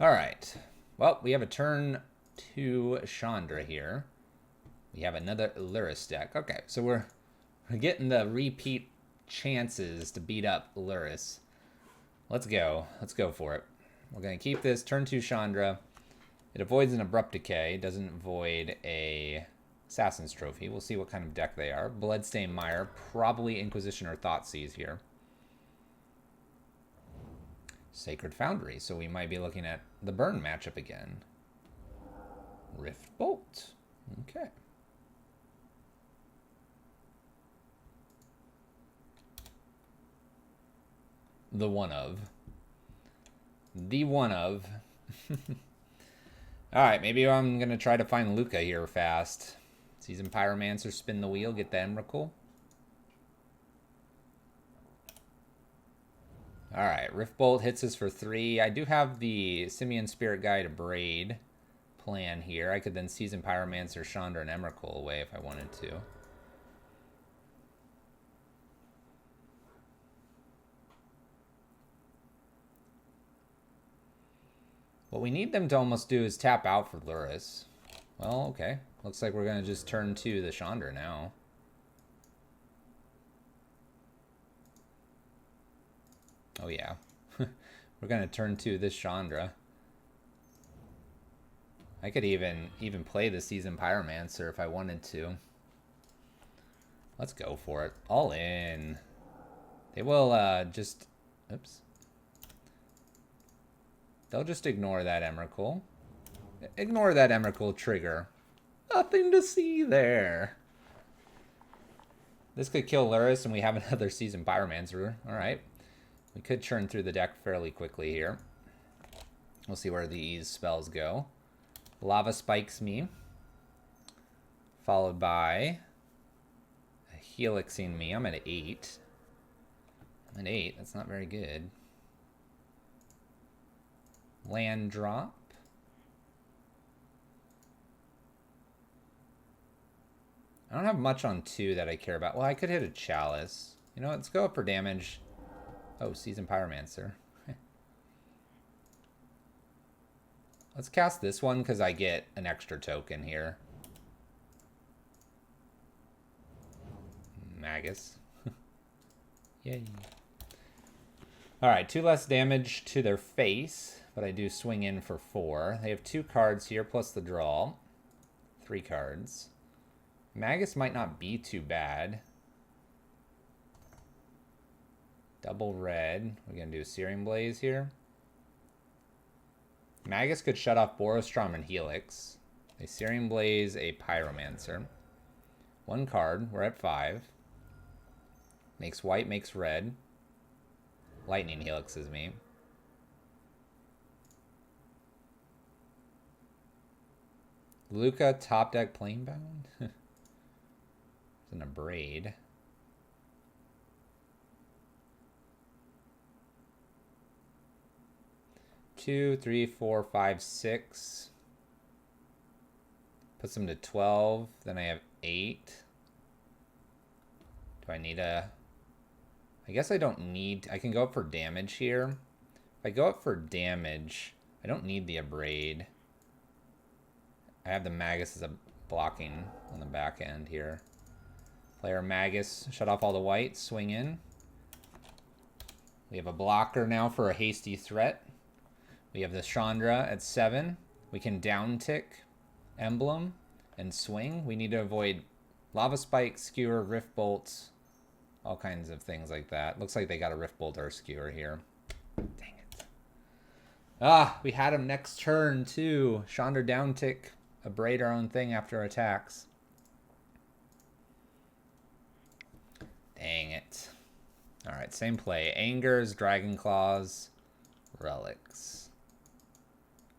All right. Well, we have a turn to Chandra here. We have another Luris deck. Okay, so we're getting the repeat chances to beat up Luris. Let's go. Let's go for it. We're going to keep this. Turn 2 Chandra. It avoids an Abrupt Decay. Doesn't void a Assassin's Trophy. We'll see what kind of deck they are. Bloodstained Mire. Probably Inquisition or Thoughtseize here. Sacred Foundry. So we might be looking at the burn matchup again. Rift Bolt. Okay. The one of. Alright, maybe I'm going to try to find Lukka here fast. Season Pyromancer, spin the wheel, get the Emrakul. Alright, Rift Bolt hits us for 3. I do have the Simian Spirit Guide Braid plan here. I could then Season Pyromancer, Chandra, and Emrakul away if I wanted to. What we need them to almost do is tap out for Luris. Well, okay. Looks like we're going to just turn to the Chandra now. Oh, yeah. We're going to turn to this Chandra. I could even play the Season Pyromancer if I wanted to. Let's go for it. All in. They will just... Oops. They'll just ignore that Emrakul. Ignore that Emrakul trigger. Nothing to see there. This could kill Luris, and we have another Season Pyromancer. Alright. We could churn through the deck fairly quickly here. We'll see where these spells go. Lava Spikes me. Followed by a Helixing me. I'm at 8. I'm at 8. That's not very good. Land drop. I don't have much on 2 that I care about. Well, I could hit a Chalice. You know what? Let's go up for damage. Oh, Season Pyromancer. Let's cast this one because I get an extra token here. Magus. Yay. Alright, 2 less damage to their face. But I do swing in for 4. They have 2 cards here, plus the draw. 3 cards. Magus might not be too bad. Double red. We're going to do a Searing Blaze here. Magus could shut off Borostrom and Helix. A Searing Blaze, a Pyromancer. 1 card. We're at 5. Makes white, makes red. Lightning Helixes me. Lukka, top deck Planebound. It's in a braid. Two, 3, 4, 5, 6. Puts them to 12. Then I have 8. Do I need a... I guess I don't need... I can go up for damage here. If I go up for damage, I don't need the Abrade. I have the Magus as a blocking on the back end here. Player Magus, shut off all the white, swing in. We have a blocker now for a hasty threat. We have the Chandra at 7. We can down tick Emblem and swing. We need to avoid Lava Spike, Skewer, Rift Bolt, all kinds of things like that. Looks like they got a Rift Bolt or a Skewer here. Dang it. Ah, we had him next turn too. Chandra down tick, abrade our own thing after attacks. Dang it. Alright, same play. Angers, Dragon Claws, Relics.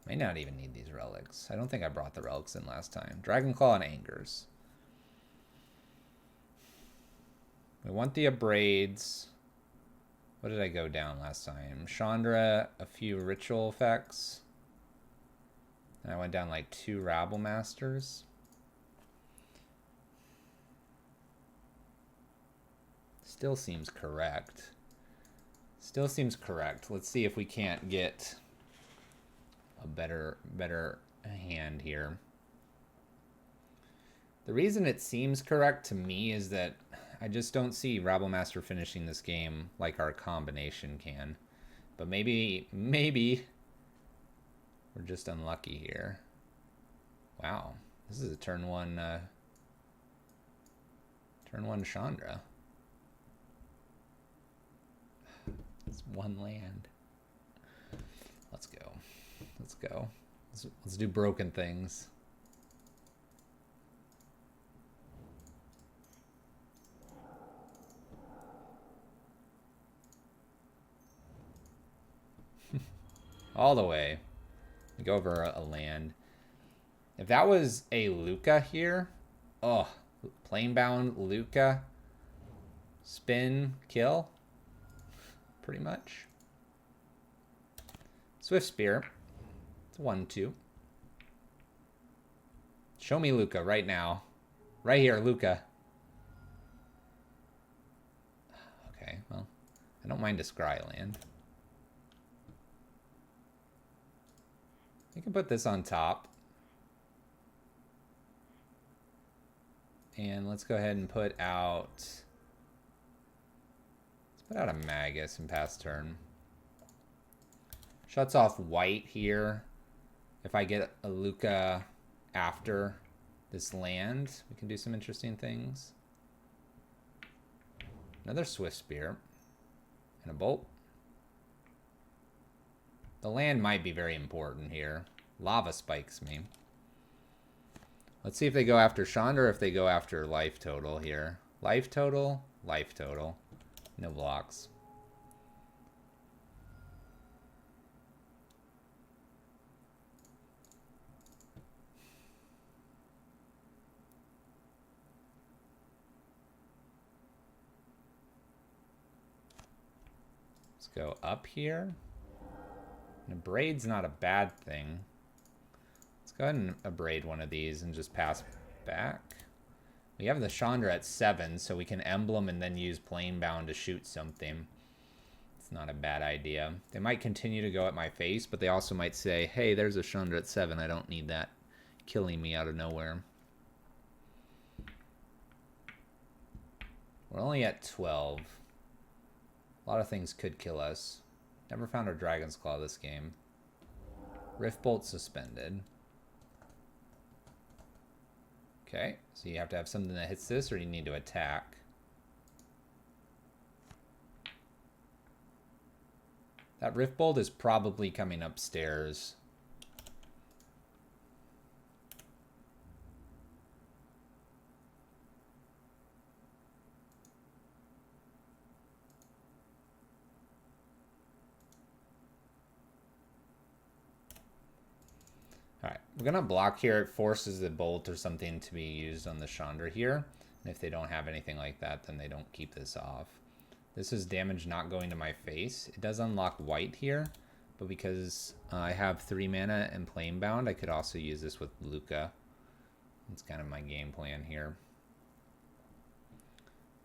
May not even need these relics. I don't think I brought the relics in last time. Dragon Claw and Angers. We want the abrades. What did I go down last time? Chandra, a few ritual effects. And I went down like 2 Rabble Masters. Still seems correct. Still seems correct. Let's see if we can't get a better hand here. The reason it seems correct to me is that I just don't see Rabble Master finishing this game like our combination can. But maybe we're just unlucky here. Wow, this is a turn one Chandra. It's 1 land. Let's go. Let's go. Let's do broken things. All the way. We go over a land. If that was a Lukka here, oh, Planebound Lukka, spin, kill, pretty much. Swift Spear. It's 1/2. Show me Lukka right now. Right here, Lukka. Okay, well, I don't mind a scry land. You can put this on top. And let's go ahead and put out... Let's put out a Magus and pass turn. Shuts off white here. If I get a Lukka after this land, we can do some interesting things. Another Swift Spear. And a Bolt. The land might be very important here. Lava spikes me. Let's see if they go after Chandra or if they go after life total here. Life total, life total. No blocks. Let's go up here. And abrade's not a bad thing. Let's go ahead and abrade one of these and just pass back. We have the Chandra at 7, so we can emblem and then use Planebound to shoot something. It's not a bad idea. They might continue to go at my face, but they also might say, hey, there's a Chandra at 7. I don't need that killing me out of nowhere. We're only at 12. A lot of things could kill us. Never found our Dragon's Claw this game. Rift Bolt suspended. Okay, so you have to have something that hits this or you need to attack. That Rift Bolt is probably coming upstairs. Alright, we're going to block here. It forces the bolt or something to be used on the Chandra here. And if they don't have anything like that, then they don't keep this off. This is damage not going to my face. It does unlock white here, but because I have 3 mana and Planebound, I could also use this with Lukka. That's kind of my game plan here.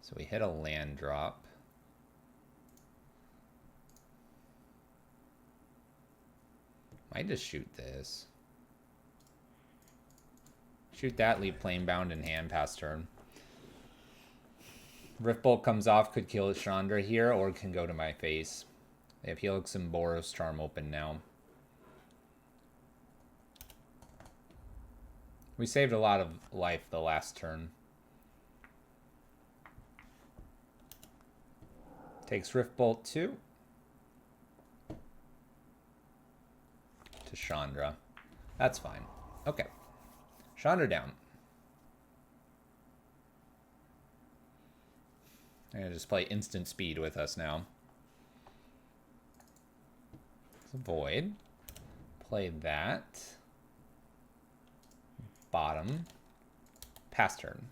So we hit a land drop. Might just shoot this. Shoot that, leave Planebound in hand, pass turn. Rift Bolt comes off, could kill Chandra here, or can go to my face. They have Helix and Boros Charm open now. We saved a lot of life the last turn. Takes Rift Bolt 2. To Chandra. That's fine. Okay. Chandra down. I'm going to just play instant speed with us now. It's a Void. Play that. Bottom. Pass turn.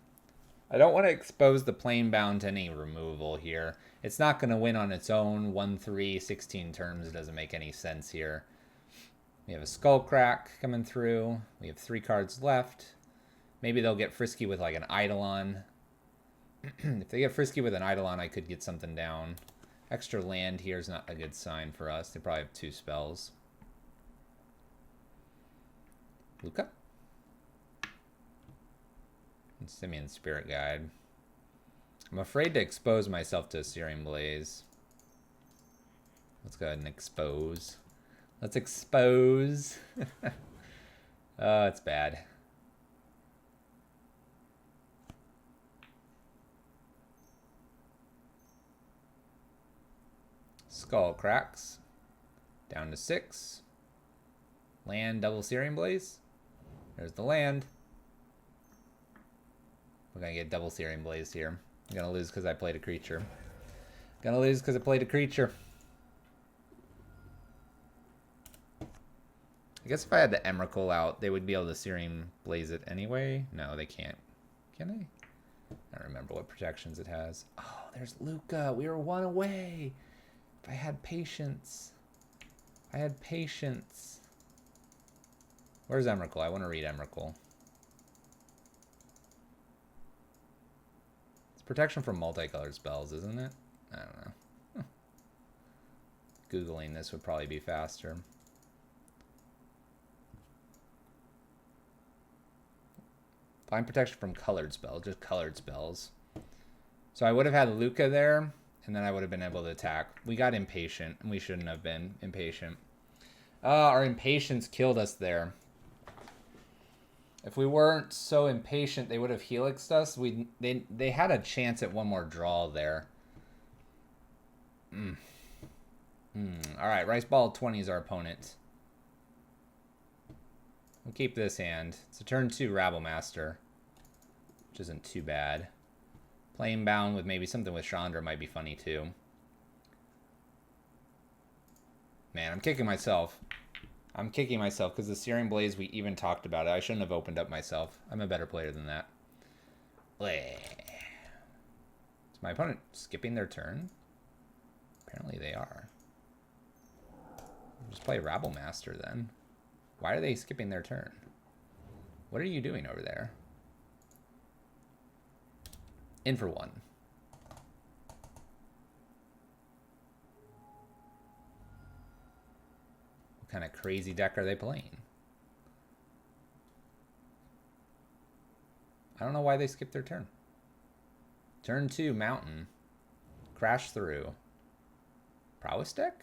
I don't want to expose the Planebound to any removal here. It's not going to win on its own. 1-3, 16 turns. It doesn't make any sense here. We have a Skullcrack coming through. We have 3 cards left. Maybe they'll get frisky with like an Eidolon. If they get frisky with an Eidolon, I could get something down. Extra land here is not a good sign for us. They probably have 2 spells. Lukka. And Simeon Spirit Guide. I'm afraid to expose myself to Searing Blaze. Let's go ahead and expose. Let's expose. Oh, it's bad. Skull Cracks. Down to 6. Land, double Searing Blaze. There's the land. We're going to get double Searing Blaze here. I'm going to lose because I played a creature. Gonna lose because I played a creature. I guess if I had the Emrakul out, they would be able to Searing Blaze it anyway. No, they can't. Can they? I don't remember what protections it has. Oh, there's Lukka. We were 1 away. If I had patience. I had patience. Where's Emrakul? I want to read Emrakul. It's protection from multicolored spells, isn't it? I don't know. Huh. Googling this would probably be faster. Find protection from colored spells, just colored spells. So I would have had Lukka there, and then I would have been able to attack. We got impatient, and we shouldn't have been impatient. Our impatience killed us there. If we weren't so impatient, they would have helixed us. They had a chance at one more draw there. All right, Rice Ball 20 is our opponent. We'll keep this hand. It's a turn 2 Rabble Master, which isn't too bad. Planebound with maybe something with Chandra might be funny too. Man, I'm kicking myself. I'm kicking myself because the Searing Blaze, we even talked about it. I shouldn't have opened up myself. I'm a better player than that. Is my opponent skipping their turn? Apparently they are. Just play Rabble Master then. Why are they skipping their turn? What are you doing over there? In for 1. What kind of crazy deck are they playing? I don't know why they skipped their turn. Turn 2, Mountain. Crash through. Prowess deck?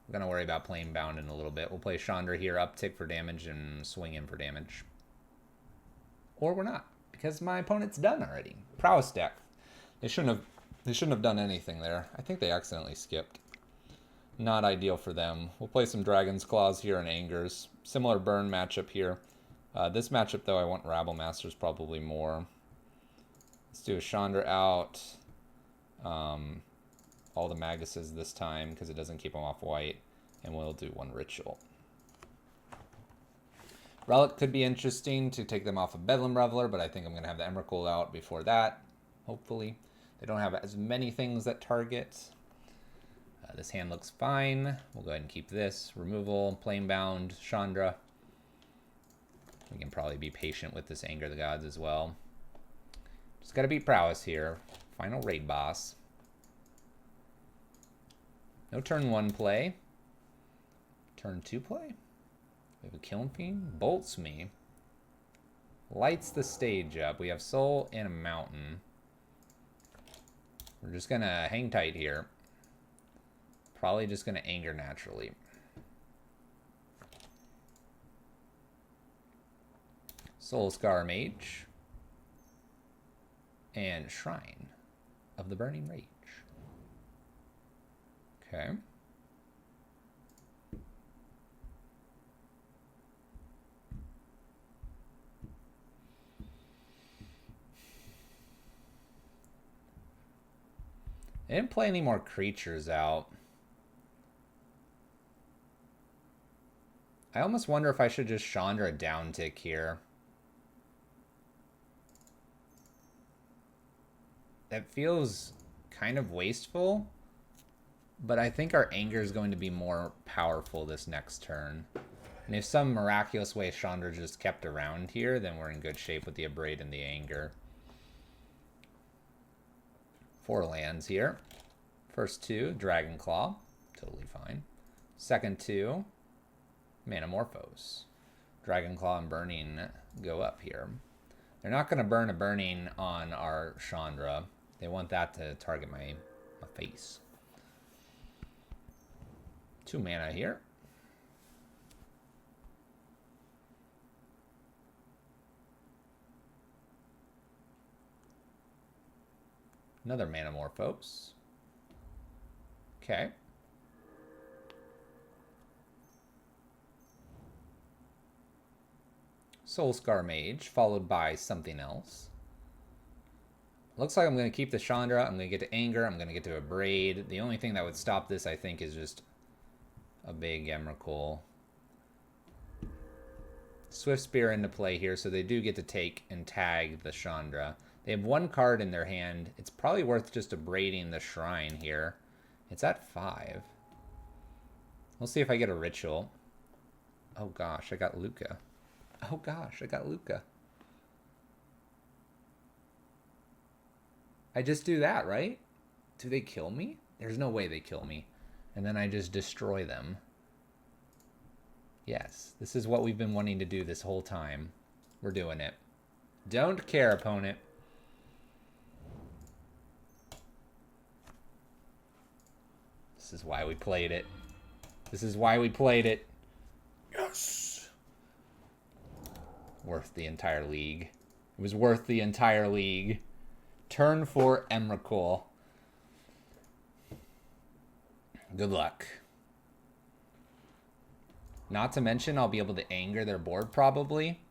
I'm going to worry about Planebound in a little bit. We'll play Chandra here, uptick for damage, and swing in for damage. Or we're not, because my opponent's done already. Prowess deck. They shouldn't have done anything there. I think they accidentally skipped. Not ideal for them. We'll play some Dragon's Claws here and Angers. Similar burn matchup here. This matchup, though, I want Rabble Masters probably more. Let's do a Chandra out. All the Maguses this time because it doesn't keep them off white. And we'll do 1 Ritual. Relic could be interesting to take them off of Bedlam Reveler, but I think I'm going to have the Emrakul out before that, hopefully. They don't have as many things that target. This hand looks fine. We'll go ahead and keep this. Removal, Planebound, Chandra. We can probably be patient with this Anger the Gods as well. Just got to beat Prowess here. Final raid boss. No turn 1 play. Turn 2 play. We have a Kiln Fiend. Bolts me. Lights the stage up. We have Soul and a Mountain. We're just going to hang tight here. Probably just going to Anger naturally. Soul Scar Mage. and Shrine of the Burning Rage. Okay. I didn't play any more creatures out. I almost wonder if I should just Chandra a down tick here. That feels kind of wasteful, but I think our anger is going to be more powerful this next turn. And if some miraculous way Chandra just kept around here, then we're in good shape with the Abrade and the anger. 4 lands here. First 2, Dragon Claw. Totally fine. Second 2, Manamorphose. Dragon Claw and Burning go up here. They're not going to burn a Burning on our Chandra. They want that to target my face. 2 mana here. Another Manamorphose. Okay. Soulscar Mage, followed by something else. Looks like I'm going to keep the Chandra. I'm going to get to Anger. I'm going to get to Abrade. The only thing that would stop this, I think, is just a big Emrakul. Swift Spear into play here, so they do get to take and tag the Chandra. They have 1 card in their hand. It's probably worth just abrading the Shrine here. It's at 5. We'll see if I get a Ritual. Oh gosh, I got Lukka. Oh gosh, I got Lukka. I just do that, right? Do they kill me? There's no way they kill me. And then I just destroy them. Yes, this is what we've been wanting to do this whole time. We're doing it. Don't care, opponent. This is why we played it. This is why we played it. Yes. Worth the entire league. It was worth the entire league. Turn 4 Emrakul. Good luck. Not to mention, I'll be able to anger their board probably.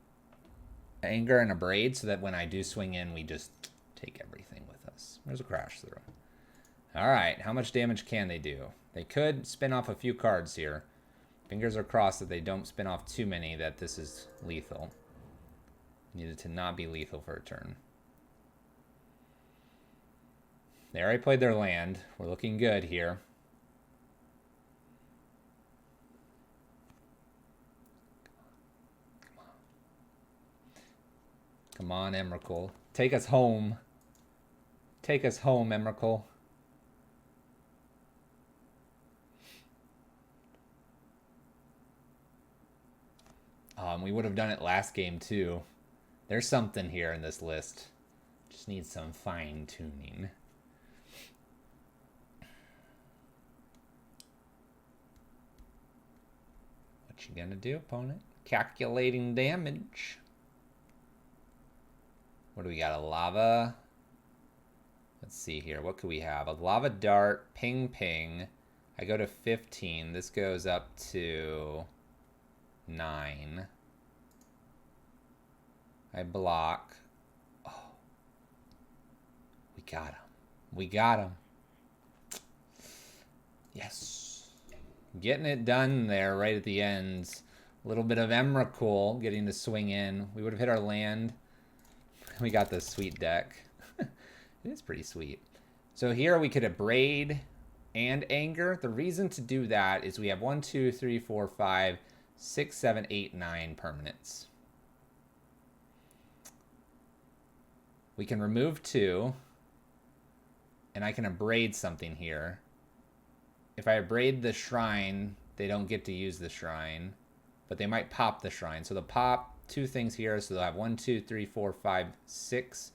Anger and Abrade, so that when I do swing in, we just take everything with us. There's a crash through. Alright, how much damage can they do? They could spin off a few cards here. Fingers are crossed that they don't spin off too many, that this is lethal. Needed to not be lethal for a turn. They already played their land. We're looking good here. Come on, Emrakul. Take us home. Take us home, Emrakul. We would have done it last game, too. There's something here in this list. Just needs some fine-tuning. What you gonna do, opponent? Calculating damage. What do we got? A lava? Let's see here. What could we have? A lava dart. Ping, ping. I go to 15. This goes up to 9. I block. Oh. We got him. We got him. Yes. Getting it done there right at the end. A little bit of Emrakul getting to swing in. We would have hit our land. We got this sweet deck. It is pretty sweet. So here we could Abrade and Anger. The reason to do that is we have 1, 2, 3, 4, 5, 6, 7, 8, 9 permanents. We can remove 2, and I can Abrade something here. If I Abrade the Shrine, they don't get to use the Shrine, but they might pop the Shrine. So they'll pop 2 things here, so they'll have 1, 2, 3, 4, 5, 6.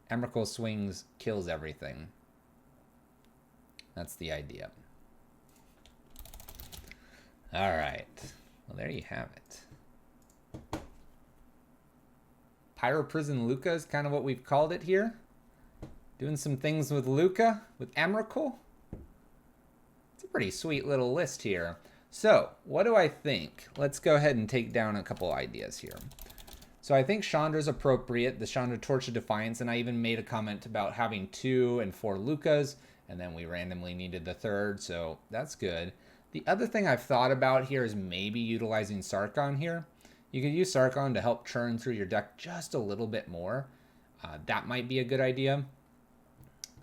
Emrakul swings, kills everything. That's the idea. All right. Well, there you have it. Pyro Prison Lukka is kind of what we've called it here. Doing some things with Lukka, with Emrakul. It's a pretty sweet little list here. So, what do I think? Let's go ahead and take down a couple ideas here. So I think Chandra's appropriate, the Chandra Torch of Defiance, and I even made a comment about having 2 and 4 Lukkas, and then we randomly needed the third, so that's good. The other thing I've thought about here is maybe utilizing Sarkhan here. You could use Sarkhan to help churn through your deck just a little bit more. That might be a good idea.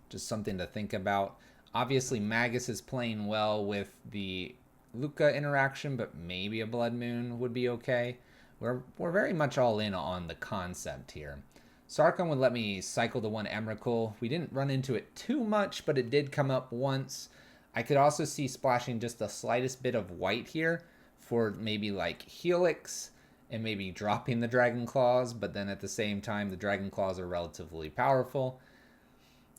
Just something to think about. Obviously, Magus is playing well with the Lukka interaction, but maybe a Blood Moon would be okay. We're very much all in on the concept here. Sarkhan would let me cycle the 1 Emrakul. We didn't run into it too much, but it did come up once. I could also see splashing just the slightest bit of white here for maybe like Helix and maybe dropping the Dragon Claws, but then at the same time, the Dragon Claws are relatively powerful.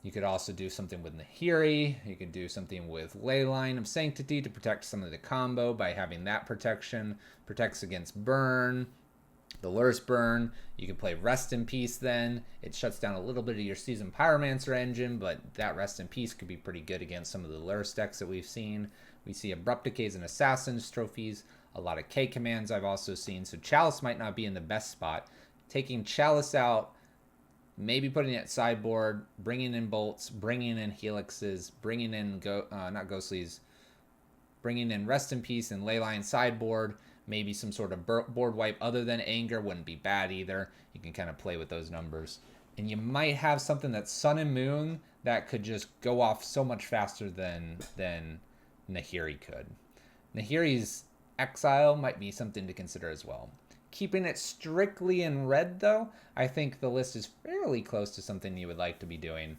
You could also do something with Nahiri. You could do something with Leyline of Sanctity to protect some of the combo by having that protection. Protects against burn, the Lurse burn. You can play Rest in Peace then. It shuts down a little bit of your Seasoned Pyromancer engine, but that Rest in Peace could be pretty good against some of the Lurse decks that we've seen. We see Abrupt Decays and Assassins trophies. A lot of K commands I've also seen. So Chalice might not be in the best spot. Taking Chalice out, maybe putting it sideboard, bringing in Bolts, bringing in Helixes, bringing in, not Ghostlies, bringing in Rest in Peace and Leyline sideboard. Maybe some sort of board wipe other than Anger wouldn't be bad either. You can kind of play with those numbers. And you might have something that's Sun and Moon that could just go off so much faster than Nahiri could. Nahiri's Exile might be something to consider as well. Keeping it strictly in red, though, I think the list is fairly close to something you would like to be doing.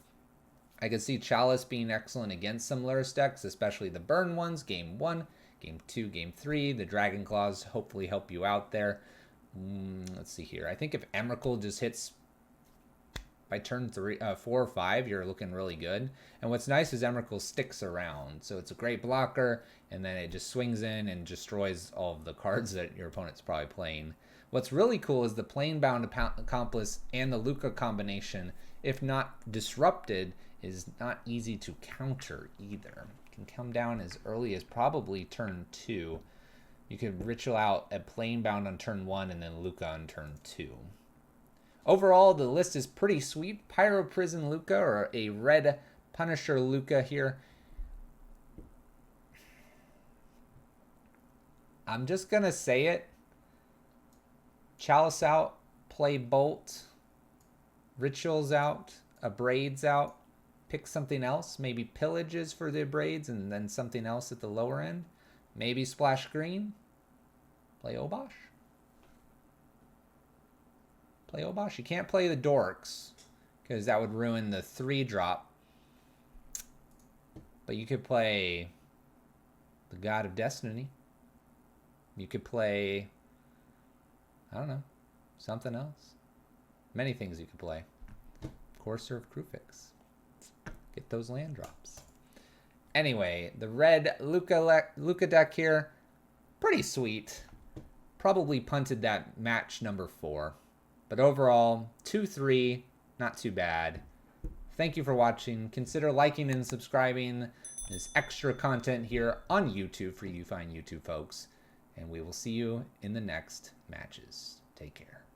I could see Chalice being excellent against some Lurse decks, especially the burn ones, Game 1. Game 2, Game 3, the Dragon Claws hopefully help you out there. Let's see here. I think if Emrakul just hits by turn 4 or 5, you're looking really good. And what's nice is Emrakul sticks around. So it's a great blocker, and then it just swings in and destroys all of the cards that your opponent's probably playing. What's really cool is the Planebound Accomplice and the Lukka combination, if not disrupted, is not easy to counter either. Can come down as early as probably turn 2. You could ritual out a Planebound on turn 1 and then Lukka on turn 2. Overall, the list is pretty sweet. Pyro Prison Lukka, or a Red Punisher Lukka here. I'm just going to say it. Chalice out, play Bolt, Rituals out, Abrades out. Pick something else, maybe Pillages for the Abrades and then something else at the lower end. Maybe Splash Green. Play Obosh. Play Obosh. You can't play the Dorks because that would ruin the 3-drop. But you could play the God of Destiny. You could play, I don't know, something else. Many things you could play. Courser of Krufix. Get those land drops. Anyway, the red Lukka deck here, pretty sweet. Probably punted that match number 4. But overall, 2-3, not too bad. Thank you for watching. Consider liking and subscribing. There's extra content here on YouTube for you fine YouTube folks. And we will see you in the next matches. Take care.